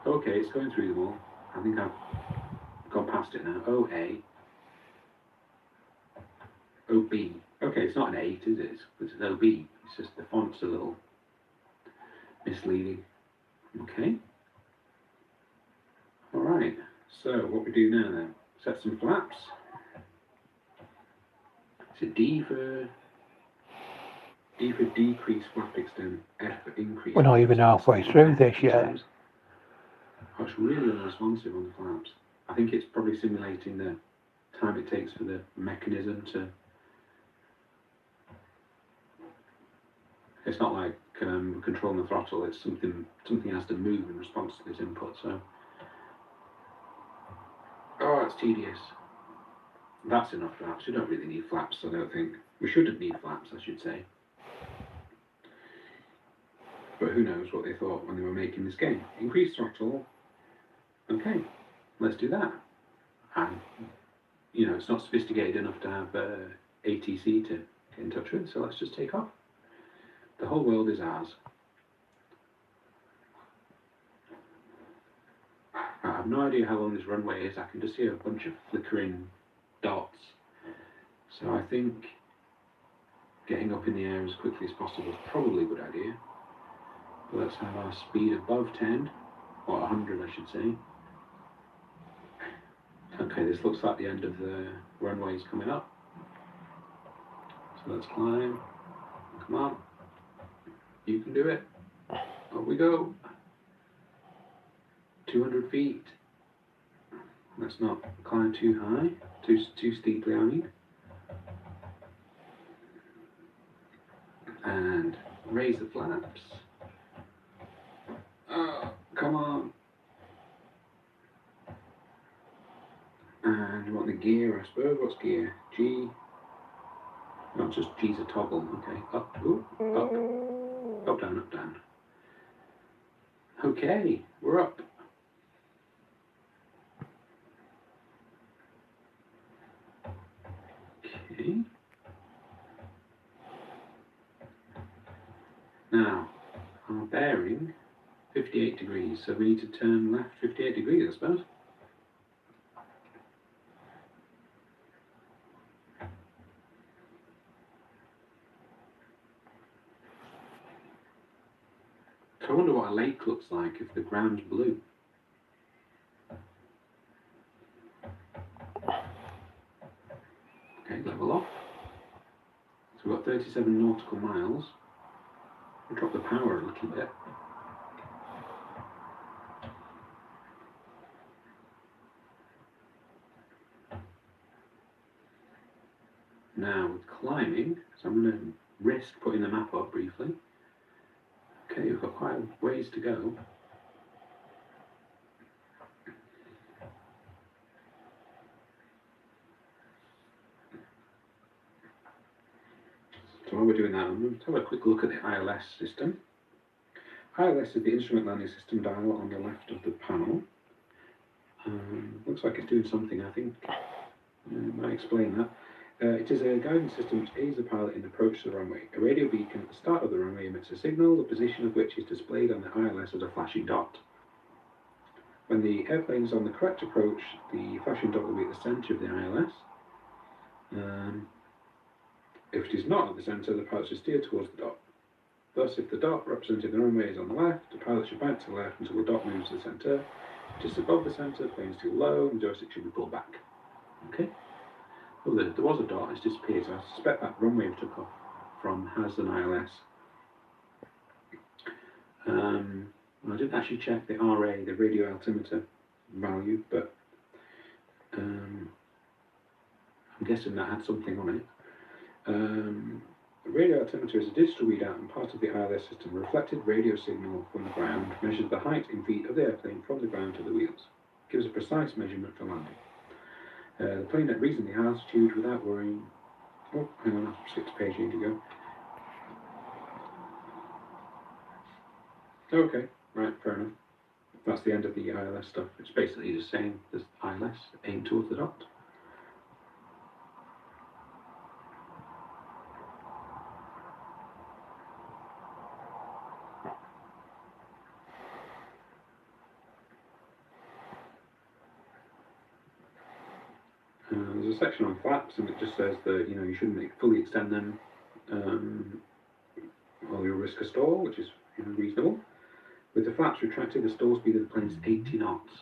Okay, it's going through them all. I think I've gone past it now. OA. OB. Okay, it's not an 8, is it? It's an OB. It's just the font's a little misleading. Okay. Alright, so what we do now then, set some flaps. So D for decrease flap extent, F for increase. We're not even halfway through this yet. Oh, it's really unresponsive on the flaps. I think it's probably simulating the time it takes for the mechanism to... It's not like controlling the throttle, it's something has to move in response to this input, so... Oh, it's tedious. That's enough flaps. We don't really need flaps, I don't think. We shouldn't need flaps, I should say. But who knows what they thought when they were making this game. Increase throttle. Okay, let's do that. And, you know, it's not sophisticated enough to have ATC to get in touch with, so let's just take off. The whole world is ours. I have no idea how long this runway is. I can just see a bunch of flickering dots. So I think getting up in the air as quickly as possible is probably a good idea. But let's have our speed above 10, or 100 I should say. Okay, this looks like the end of the runway is coming up. So let's climb. Come on. You can do it. Up we go. 200 feet. Let's not climb too high, too steeply, I mean. And raise the flaps. Oh, come on. And you want the gear, I suppose. What's gear? G. Not just G's a toggle. Okay. Up, ooh, up. Up, down, up, down. Okay, we're up. Okay. Now, our bearing, 58 degrees, so we need to turn left 58 degrees, I suppose. So I wonder what a lake looks like if the ground's blue. Okay, level off. So we've got 37 nautical miles. We'll drop the power a little bit. Now with climbing, so I'm going to risk putting the map up briefly. Okay, we've got quite a ways to go. So while we're doing that, I'm going to have a quick look at the ILS system. ILS is the instrument landing system dial on the left of the panel. Looks like it's doing something, I think. Might explain that. It is a guidance system which aids the pilot in approach to the runway. A radio beacon at the start of the runway emits a signal, the position of which is displayed on the ILS as a flashing dot. When the airplane is on the correct approach, the flashing dot will be at the centre of the ILS. If it is not at the centre, the pilot should steer towards the dot. Thus, if the dot representing the runway is on the left, the pilot should bank to the left until the dot moves to the centre. Just above the centre, the plane is too low, and the joystick should be pulled back. Okay? Oh, there was a dot, it's disappeared, so I suspect that runway we took off from has an ILS. I didn't actually check the RA, the radio altimeter value, but I'm guessing that had something on it. The radio altimeter is a digital readout and part of the ILS system. A reflected radio signal from the ground measures the height in feet of the airplane from the ground to the wheels. It gives a precise measurement for landing. The plane at reasonably high altitude without worrying... Oh, hang on, I skipped a page here to go. Okay, right, fair enough. That's the end of the ILS stuff. It's basically just saying this ILS, aim towards the dot. There's a section on flaps, and it just says that you shouldn't fully extend them, or you'll risk a stall, which is reasonable. With the flaps retracted, the stall speed of the plane is 80 knots.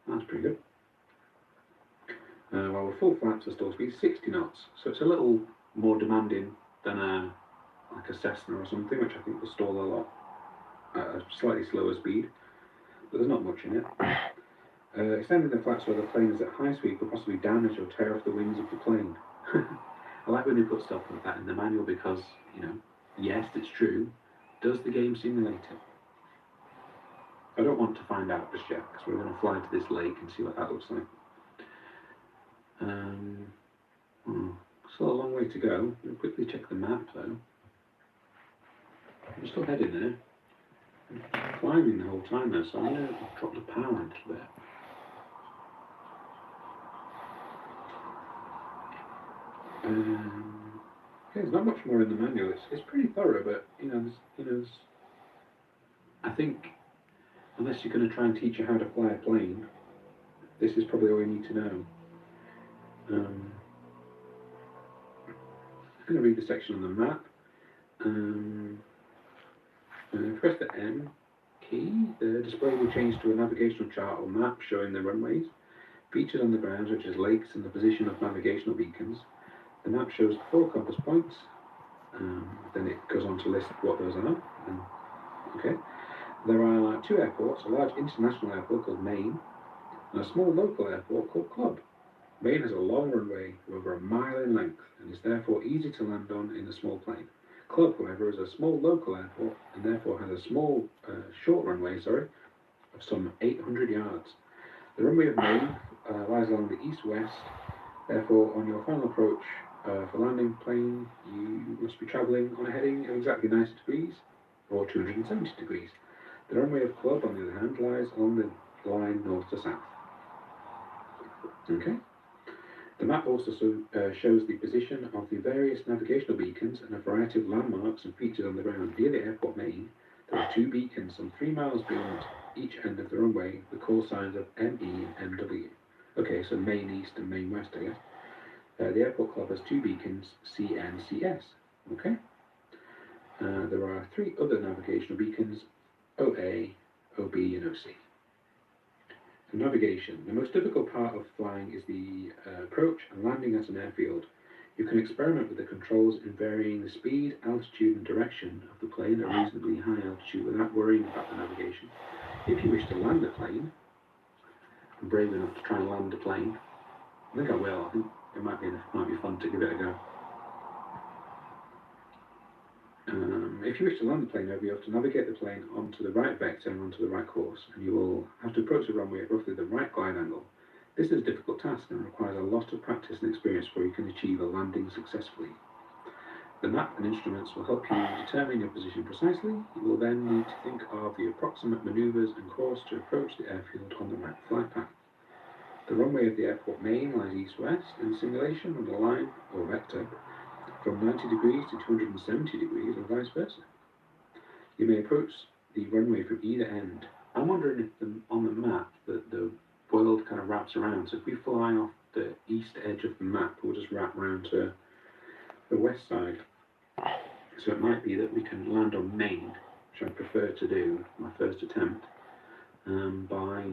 That's pretty good. While with full flaps, the stall speed is 60 knots. So it's a little more demanding than like a Cessna or something, which I think will stall a lot at a slightly slower speed. But there's not much in it. Extending the flaps where the plane is at high speed could possibly damage or tear off the wings of the plane. I like when they put stuff like that in the manual because, yes, it's true. Does the game simulate it? I don't want to find out just yet because we're going to fly to this lake and see what that looks like. Still a long way to go. We'll quickly check the map though. I'm still heading there. I'm climbing the whole time though, so I'm going to drop the power a little bit. There's not much more in the manual. It's pretty thorough, but I think unless you're going to try and teach you how to fly a plane, this is probably all you need to know. I'm going to read the section on the map. Press the M key. The display will change to a navigational chart or map showing the runways, features on the ground such as lakes and the position of navigational beacons. The map shows 4 compass points. Then it goes on to list what those are. Okay. There are 2 airports, a large international airport called Maine, and a small local airport called Club. Maine has a long runway of over a mile in length and is therefore easy to land on in a small plane. Club, however, is a small local airport and therefore has a small, short runway, of some 800 yards. The runway of Maine lies along the east-west. Therefore, on your final approach for landing plane, you must be travelling on a heading of exactly 90 degrees or 270 degrees. The runway of Club, on the other hand, lies on the line north to south. Okay. The map also shows the position of the various navigational beacons and a variety of landmarks and features on the ground. Near the airport Maine, there are 2 beacons some 3 miles beyond each end of the runway with call signs of ME and MW. Okay, so Maine East and Maine West, I guess. The airport club has 2 beacons, C and CS. Okay. There are 3 other navigational beacons, OA, OB, and OC. Navigation. The most difficult part of flying is the approach and landing at an airfield. You can experiment with the controls in varying the speed, altitude, and direction of the plane at a reasonably high altitude without worrying about the navigation. If you wish to land a plane, I'm brave enough to try and land a plane. I think I will. I think it might be fun to give it a go. If you wish to land the plane over, you have to navigate the plane onto the right vector and onto the right course, and you will have to approach the runway at roughly the right glide angle. This is a difficult task and requires a lot of practice and experience before you can achieve a landing successfully. The map and instruments will help you determine your position precisely. You will then need to think of the approximate maneuvers and course to approach the airfield on the right flight path. The runway of the airport Maine lies east-west in simulation on a line or vector from 90 degrees to 270 degrees and vice versa. You may approach the runway from either end. I'm wondering if on the map the world kind of wraps around. So if we fly off the east edge of the map, we'll just wrap around to the west side. So it might be that we can land on Maine, which I prefer to do, my first attempt, by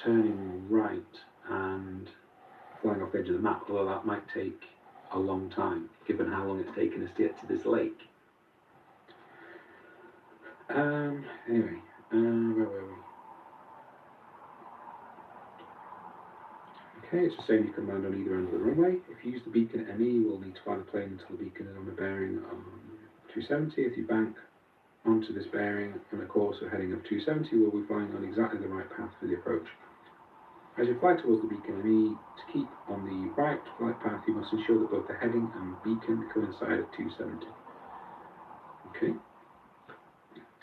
turning right and flying off the edge of the map, although that might take a long time, given how long it's taken us to get to this lake. Anyway, where were we? Okay, it's just saying you can land on either end of the runway. If you use the beacon ME, you will need to fly the plane until the beacon is on a bearing of 270. If you bank onto this bearing on a course or heading of 270, you will be flying on exactly the right path for the approach. As you fly towards the beacon ME, to keep on the right flight path, you must ensure that both the heading and beacon coincide at 270. Okay.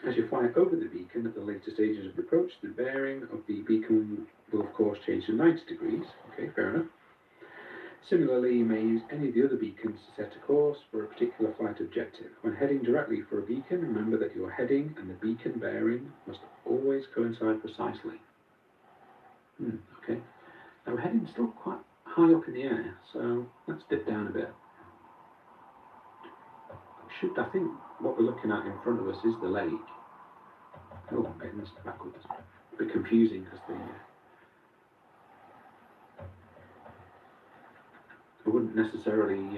As you fly over the beacon at the later stages of the approach, the bearing of the beacon will of course change to 90 degrees. Okay, fair enough. Similarly, you may use any of the other beacons to set a course for a particular flight objective. When heading directly for a beacon, remember that your heading and the beacon bearing must always coincide precisely. Okay. Now we're heading still quite high up in the air, so let's dip down a bit. I think what we're looking at in front of us is the lake. Oh, I'm getting this backwards. A bit confusing because I wouldn't necessarily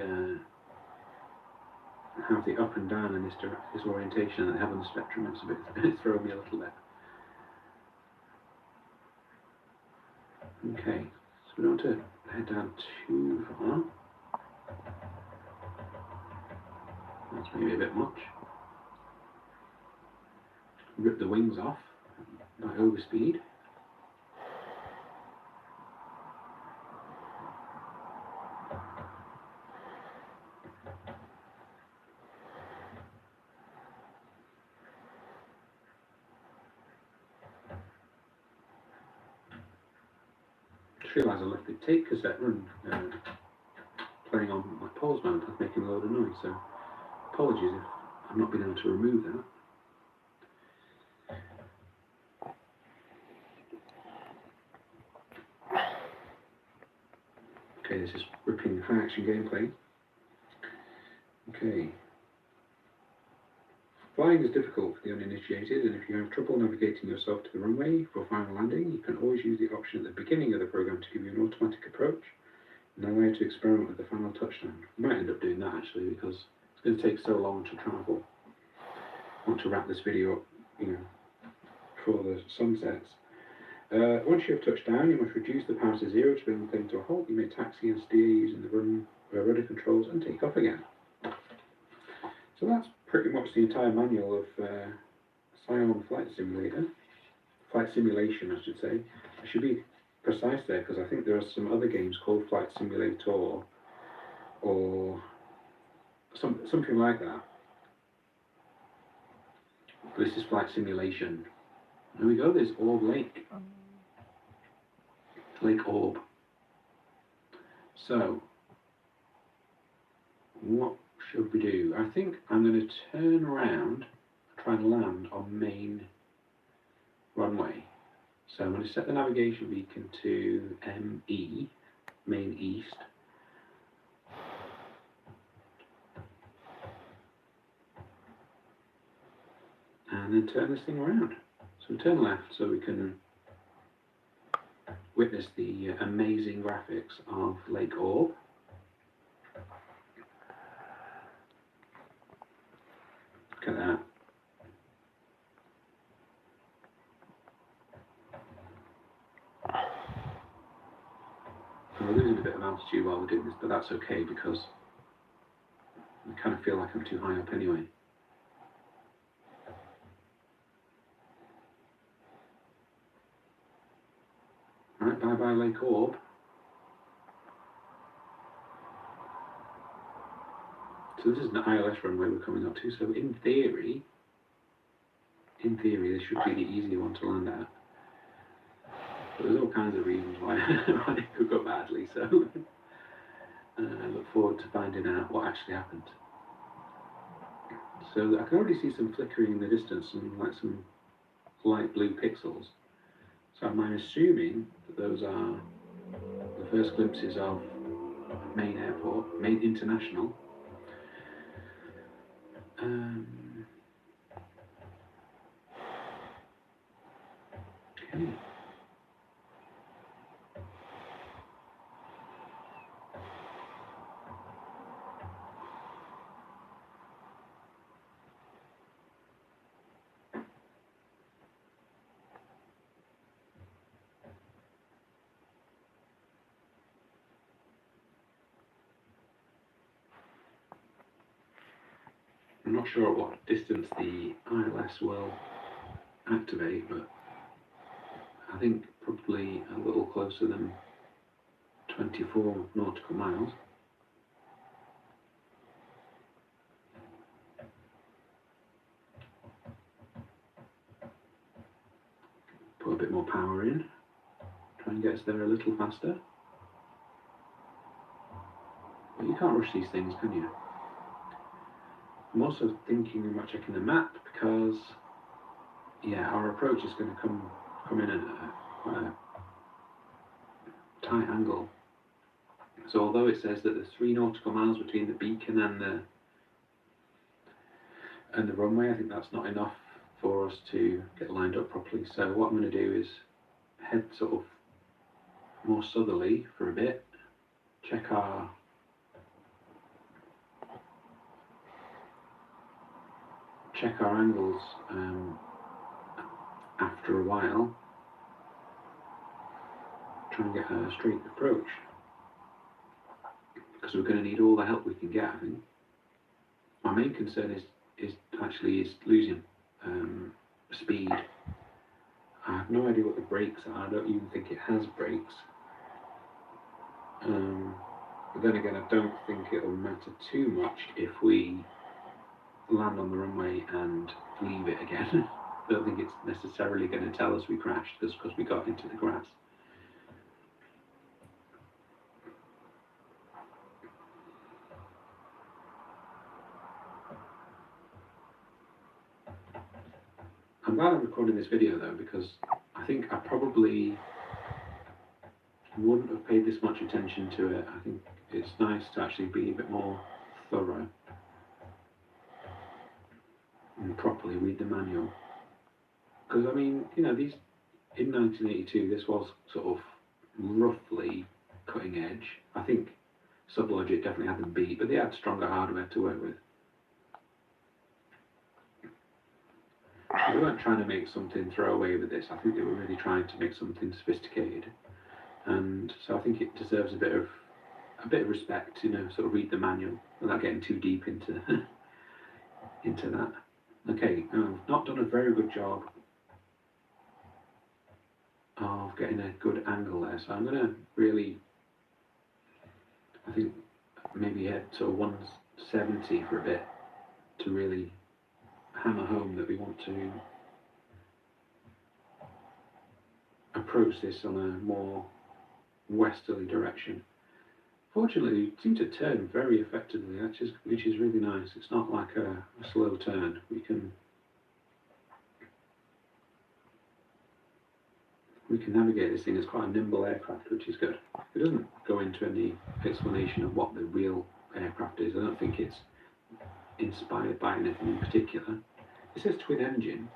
have the up and down in this orientation that they have on the Spectrum. It's a bit it's throwing me a little bit. Okay, so we don't want to head down too far. That's maybe a bit much. Rip the wings off by overspeed. Just realised I left the tape cassette run playing on my pause mount. That's making a load of noise, so apologies if I've not been able to remove that. Okay, this is ripping high action gameplay. Okay. Flying is difficult for the uninitiated, and if you have trouble navigating yourself to the runway for final landing, you can always use the option at the beginning of the program to give you an automatic approach and allow you to experiment with the final touchdown. I might end up doing that actually because it's going to take so long to travel. I want to wrap this video up, before the sun sets. Once you have touched down, you must reduce the power to 0 to bring the plane to a halt. You may taxi and steer using the rudder controls and take off again. So that's pretty much the entire manual of Scion Flight Simulator. Flight Simulation, I should say. I should be precise there because I think there are some other games called Flight Simulator or something like that. But this is Flight Simulation. There we go, there's Orb Lake. Lake Orb. So, what should we do? I think I'm going to turn around and try and land on main runway. So I'm going to set the navigation beacon to ME, main east. And then turn this thing around. So turn left so we can witness the amazing graphics of Lake Orb. Look at that. We're losing a bit of altitude while we're doing this, but that's okay because I kind of feel like I'm too high up anyway. Right, bye-bye Lake Orb. So this is an ILS runway we're coming up to, so in theory, this should be the easier one to land at. But there's all kinds of reasons why it could go badly, so I look forward to finding out what actually happened. So I can already see some flickering in the distance and like some light blue pixels. So I'm assuming that those are the first glimpses of Main Airport, Main International. Okay. I'm not sure at what distance the ILS will activate, but I think probably a little closer than 24 nautical miles. Put a bit more power in, try and get us there a little faster. But you can't rush these things, can you? I'm also thinking about checking the map because, yeah, our approach is going to come in at quite a tight angle. So although it says that there's 3 nautical miles between the beacon and the runway, I think that's not enough for us to get lined up properly. So what I'm going to do is head sort of more southerly for a bit, check our angles after a while, try and get a straight approach, because we're going to need all the help we can get, I think. My main concern is losing speed. I have no idea what the brakes are. I don't even think it has brakes. But then again, I don't think it'll matter too much if we land on the runway and leave it again. I don't think it's necessarily going to tell us we crashed just because we got into the grass. I'm glad I'm recording this video though, because I think I probably wouldn't have paid this much attention to it. I think it's nice to actually be a bit more thorough and properly read the manual. Because I mean, you know, these in 1982, this was sort of roughly cutting edge. I think Sublogic definitely had them beat, but they had stronger hardware to work with. They weren't trying to make something throwaway with this. I think they were really trying to make something sophisticated, and so I think it deserves a bit of respect. You know, sort of read the manual without getting too deep into into that. Okay, I've not done a very good job of getting a good angle there, so I'm going to really, I think, maybe head to 170 for a bit to really hammer home that we want to approach this on a more westerly direction. Fortunately, we seem to turn very effectively, which is really nice. It's not like a slow turn. We can navigate this thing. It's quite a nimble aircraft, which is good. It doesn't go into any explanation of what the real aircraft is. I don't think it's inspired by anything in particular. It says twin engine.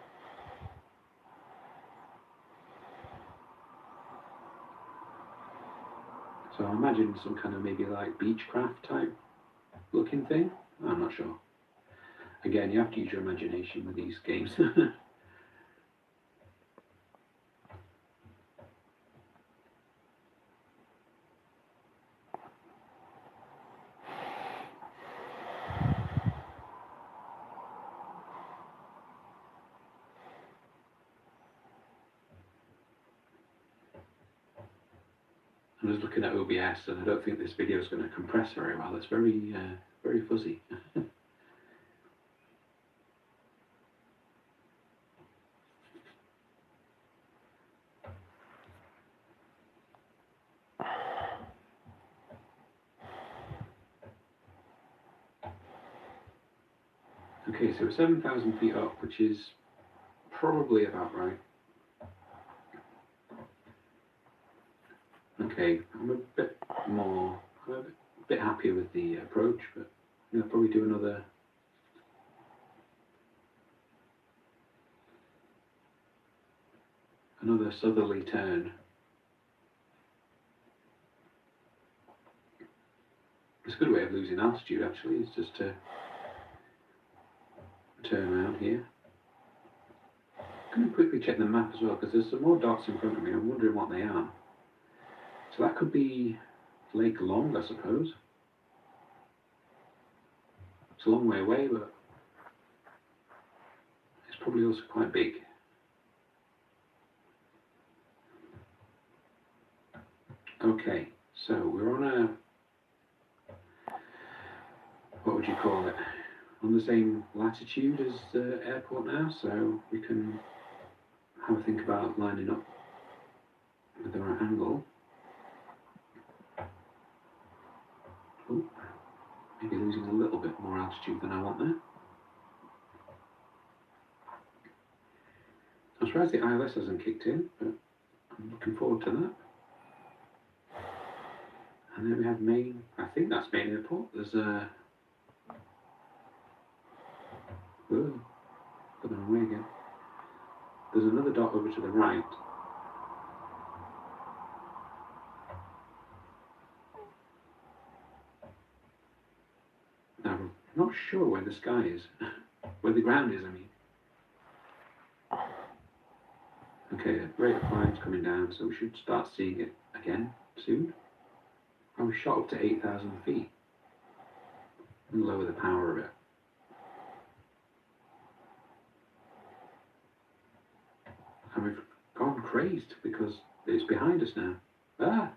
So I imagine some kind of maybe like Beechcraft type looking thing. I'm not sure. Again, you have to use your imagination with these games. I'm just looking at OBS, and I don't think this video is going to compress very well. It's very, very fuzzy. Okay, so we're 7,000 feet up, which is probably about right. Okay, I'm a bit happier with the approach, but I'll probably do another southerly turn. It's a good way of losing altitude, actually, is just to turn around here. I'm going to quickly check the map as well, because there's some more dots in front of me. I'm wondering what they are. So that could be Lake Long, I suppose. It's a long way away, but it's probably also quite big. Okay, so we're on a, what would you call it? On the same latitude as the airport now, so we can have a think about lining up with the right angle. Oh, maybe losing a little bit more altitude than I want there. I'm surprised the ILS hasn't kicked in, but I'm looking forward to that. And then we have main, I think that's main airport. There's a... Whoa, got the wrong way again. There's another dot over to the right. Now, I'm not sure where the sky is. Where the ground is, I mean. Okay, the rate of climb's coming down, so we should start seeing it again soon. Oh, we shot up to 8,000 feet. We'll lower the power a bit. And we've gone crazed because it's behind us now. Ah!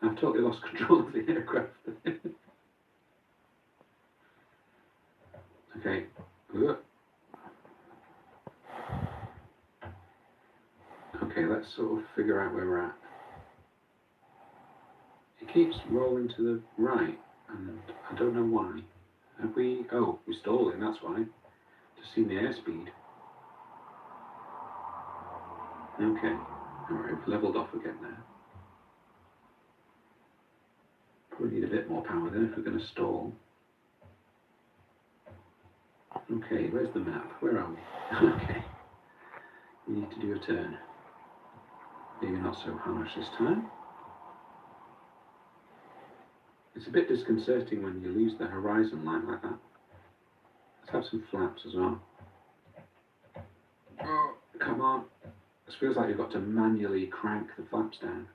I've totally lost control of the aircraft. Okay. Okay, let's sort of figure out where we're at. It keeps rolling to the right, and I don't know why. Have we... Oh, we're stalling, that's why. Just seen the airspeed. Okay. Alright, we've levelled off again now. Probably need a bit more power then if we're going to stall. Okay, where's the map? Where are we? Okay. We need to do a turn. Maybe not so harsh this time. It's a bit disconcerting when you lose the horizon line like that. Let's have some flaps as well. Oh, come on. This feels like you've got to manually crank the flaps down.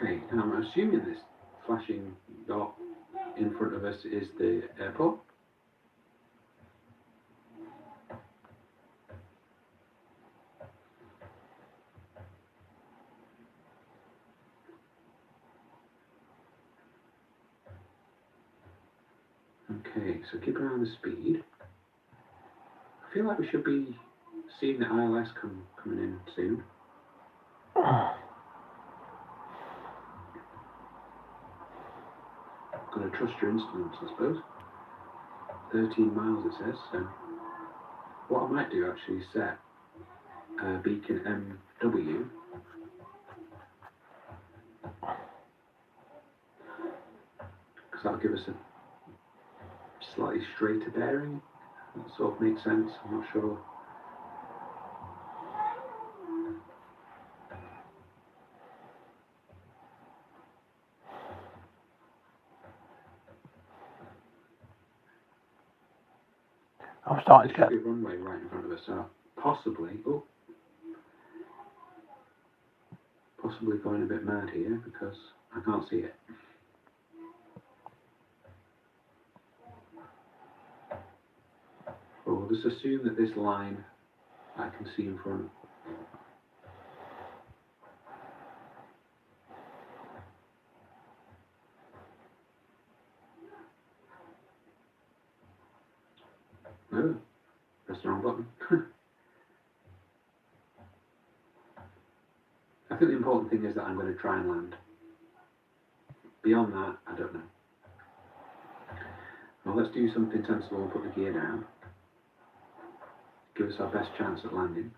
Okay, now I'm assuming this flashing dot in front of us is the airport. Okay, so keep an eye on the speed. I feel like we should be seeing the ILS coming in soon. Got to trust your instruments, I suppose. 13 miles it says, so what I might do actually is set beacon MW. Because that'll give us a slightly straighter bearing. That sort of makes sense, I'm not sure. I'm starting to There get... should be a runway right in front of us, so possibly, possibly going a bit mad here because I can't see it. Well, we'll just assume that this line I can see in front. Oh, press the wrong button. I think the important thing is that I'm going to try and land. Beyond that, I don't know. Well, let's do something sensible and put the gear down. Give us our best chance at landing.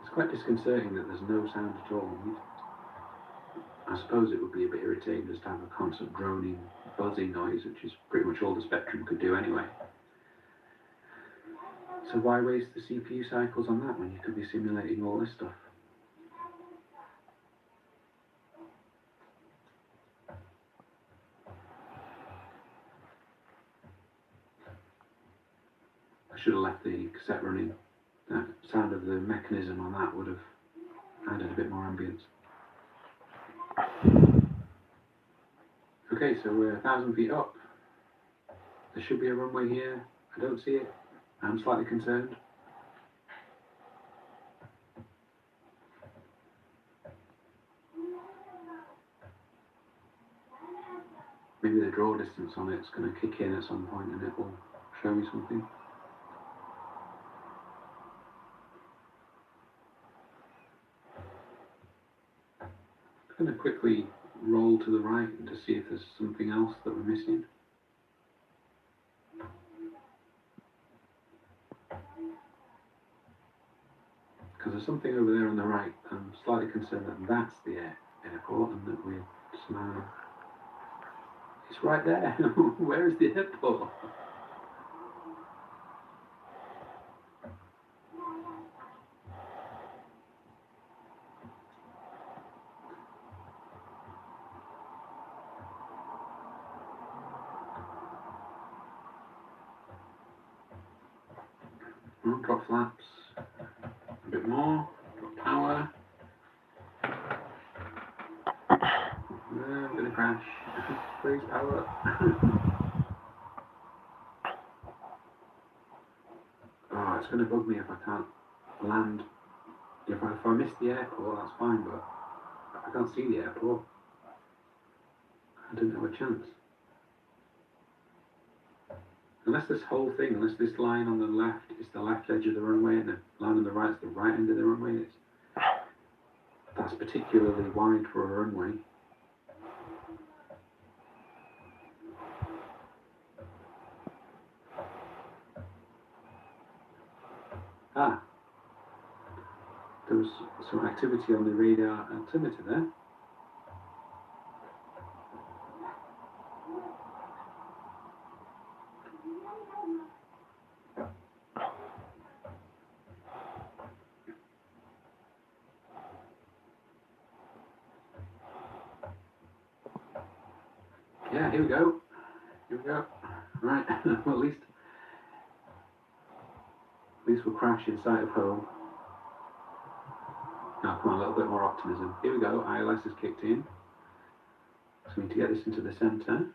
It's quite disconcerting that there's no sound at all. I suppose it would be a bit irritating just to have a constant droning, buzzing noise, which is pretty much all the Spectrum could do anyway. So why waste the CPU cycles on that when you could be simulating all this stuff? I should have left the cassette running that sound of the mechanism on that would have added a bit more ambience. Okay, so we're 1,000 feet up. There should be a runway here. I don't see it. I'm slightly concerned. Maybe the draw distance on it's going to kick in at some point and it will show me something. I'm going to quickly roll to the right and to see if there's something else that we're missing. Because there's something over there on the right. I'm slightly concerned that that's the airport and that we're somehow... It's right there. Where is the airport? Oh, drop flaps. A bit more. Drop power. I'm going to crash. Please power. Oh, it's going to bug me if I can't land. If I miss the airport, that's fine, but I can't see the airport. I don't have a chance. Unless this whole thing, unless this line on the left is the left edge of the runway and the line on the right is the right end of the runway, that's particularly wide for a runway. Ah, there was some activity on the radar altimeter there. Yeah, here we go. Here we go. Right, well, at least we'll crash in sight of home. Now, come on, a little bit more optimism. Here we go. ILS has kicked in. So we need to get this into the centre.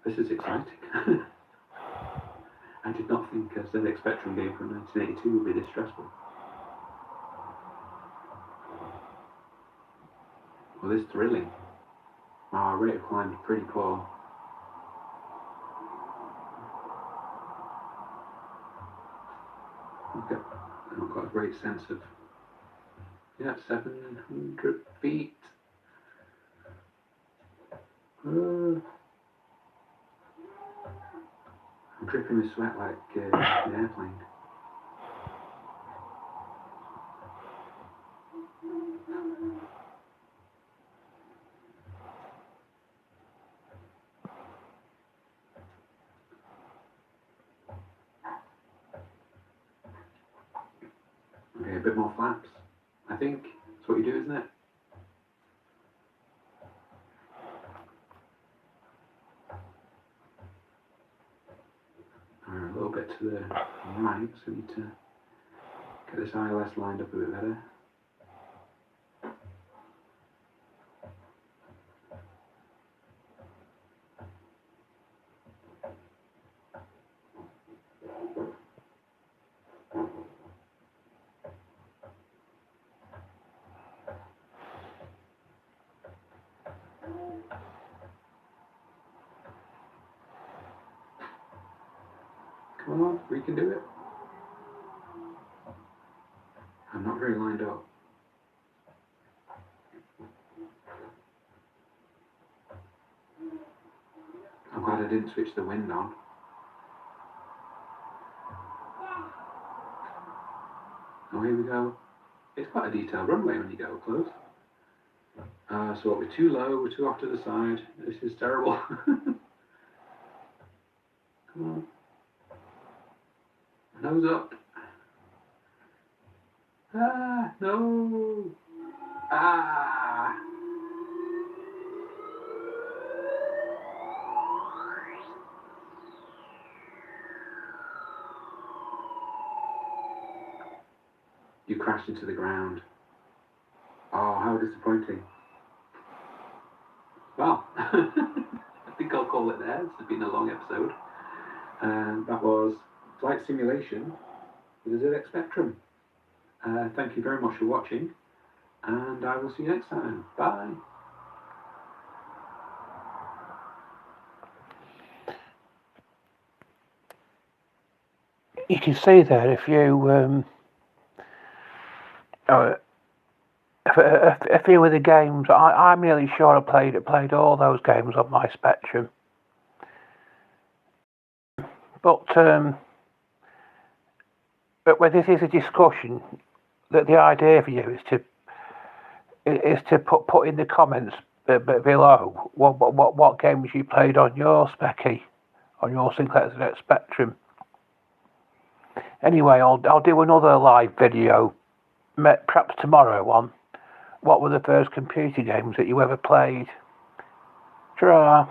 This is exciting. I did not think a ZX Spectrum game from 1982 would be this stressful. Well, this is thrilling. Our rate of climb is pretty poor. Okay, I've got a great sense of, yeah, 700 feet. I'm dripping with sweat like an airplane. Okay, a bit more flaps. I think that's what you do, isn't it? A little bit to the right, so we need to get this ILS lined up a bit better. Come on, we can do it. I'm not very lined up. I'm glad I didn't switch the wind on. Oh, here we go. It's quite a detailed runway when you go close. So what, we're too low, we're too off to the side. This is terrible. Come on. Nose up. Ah, no. Ah. crashed into the ground. Oh, how disappointing. Well, I think I'll call it there. This has been a long episode. And that was Flight Simulation with the ZX Spectrum. Thank you very much for watching, and I will see you next time. Bye. You can see there if you a few of the games. I'm nearly sure I played all those games on my Spectrum. But where this is a discussion, that the idea for you is to put in the comments below what games you played on your Speccy, on your Sinclair ZX Spectrum. Anyway, I'll do another live video, perhaps tomorrow, on what were the first computer games that you ever played. Ta-ra!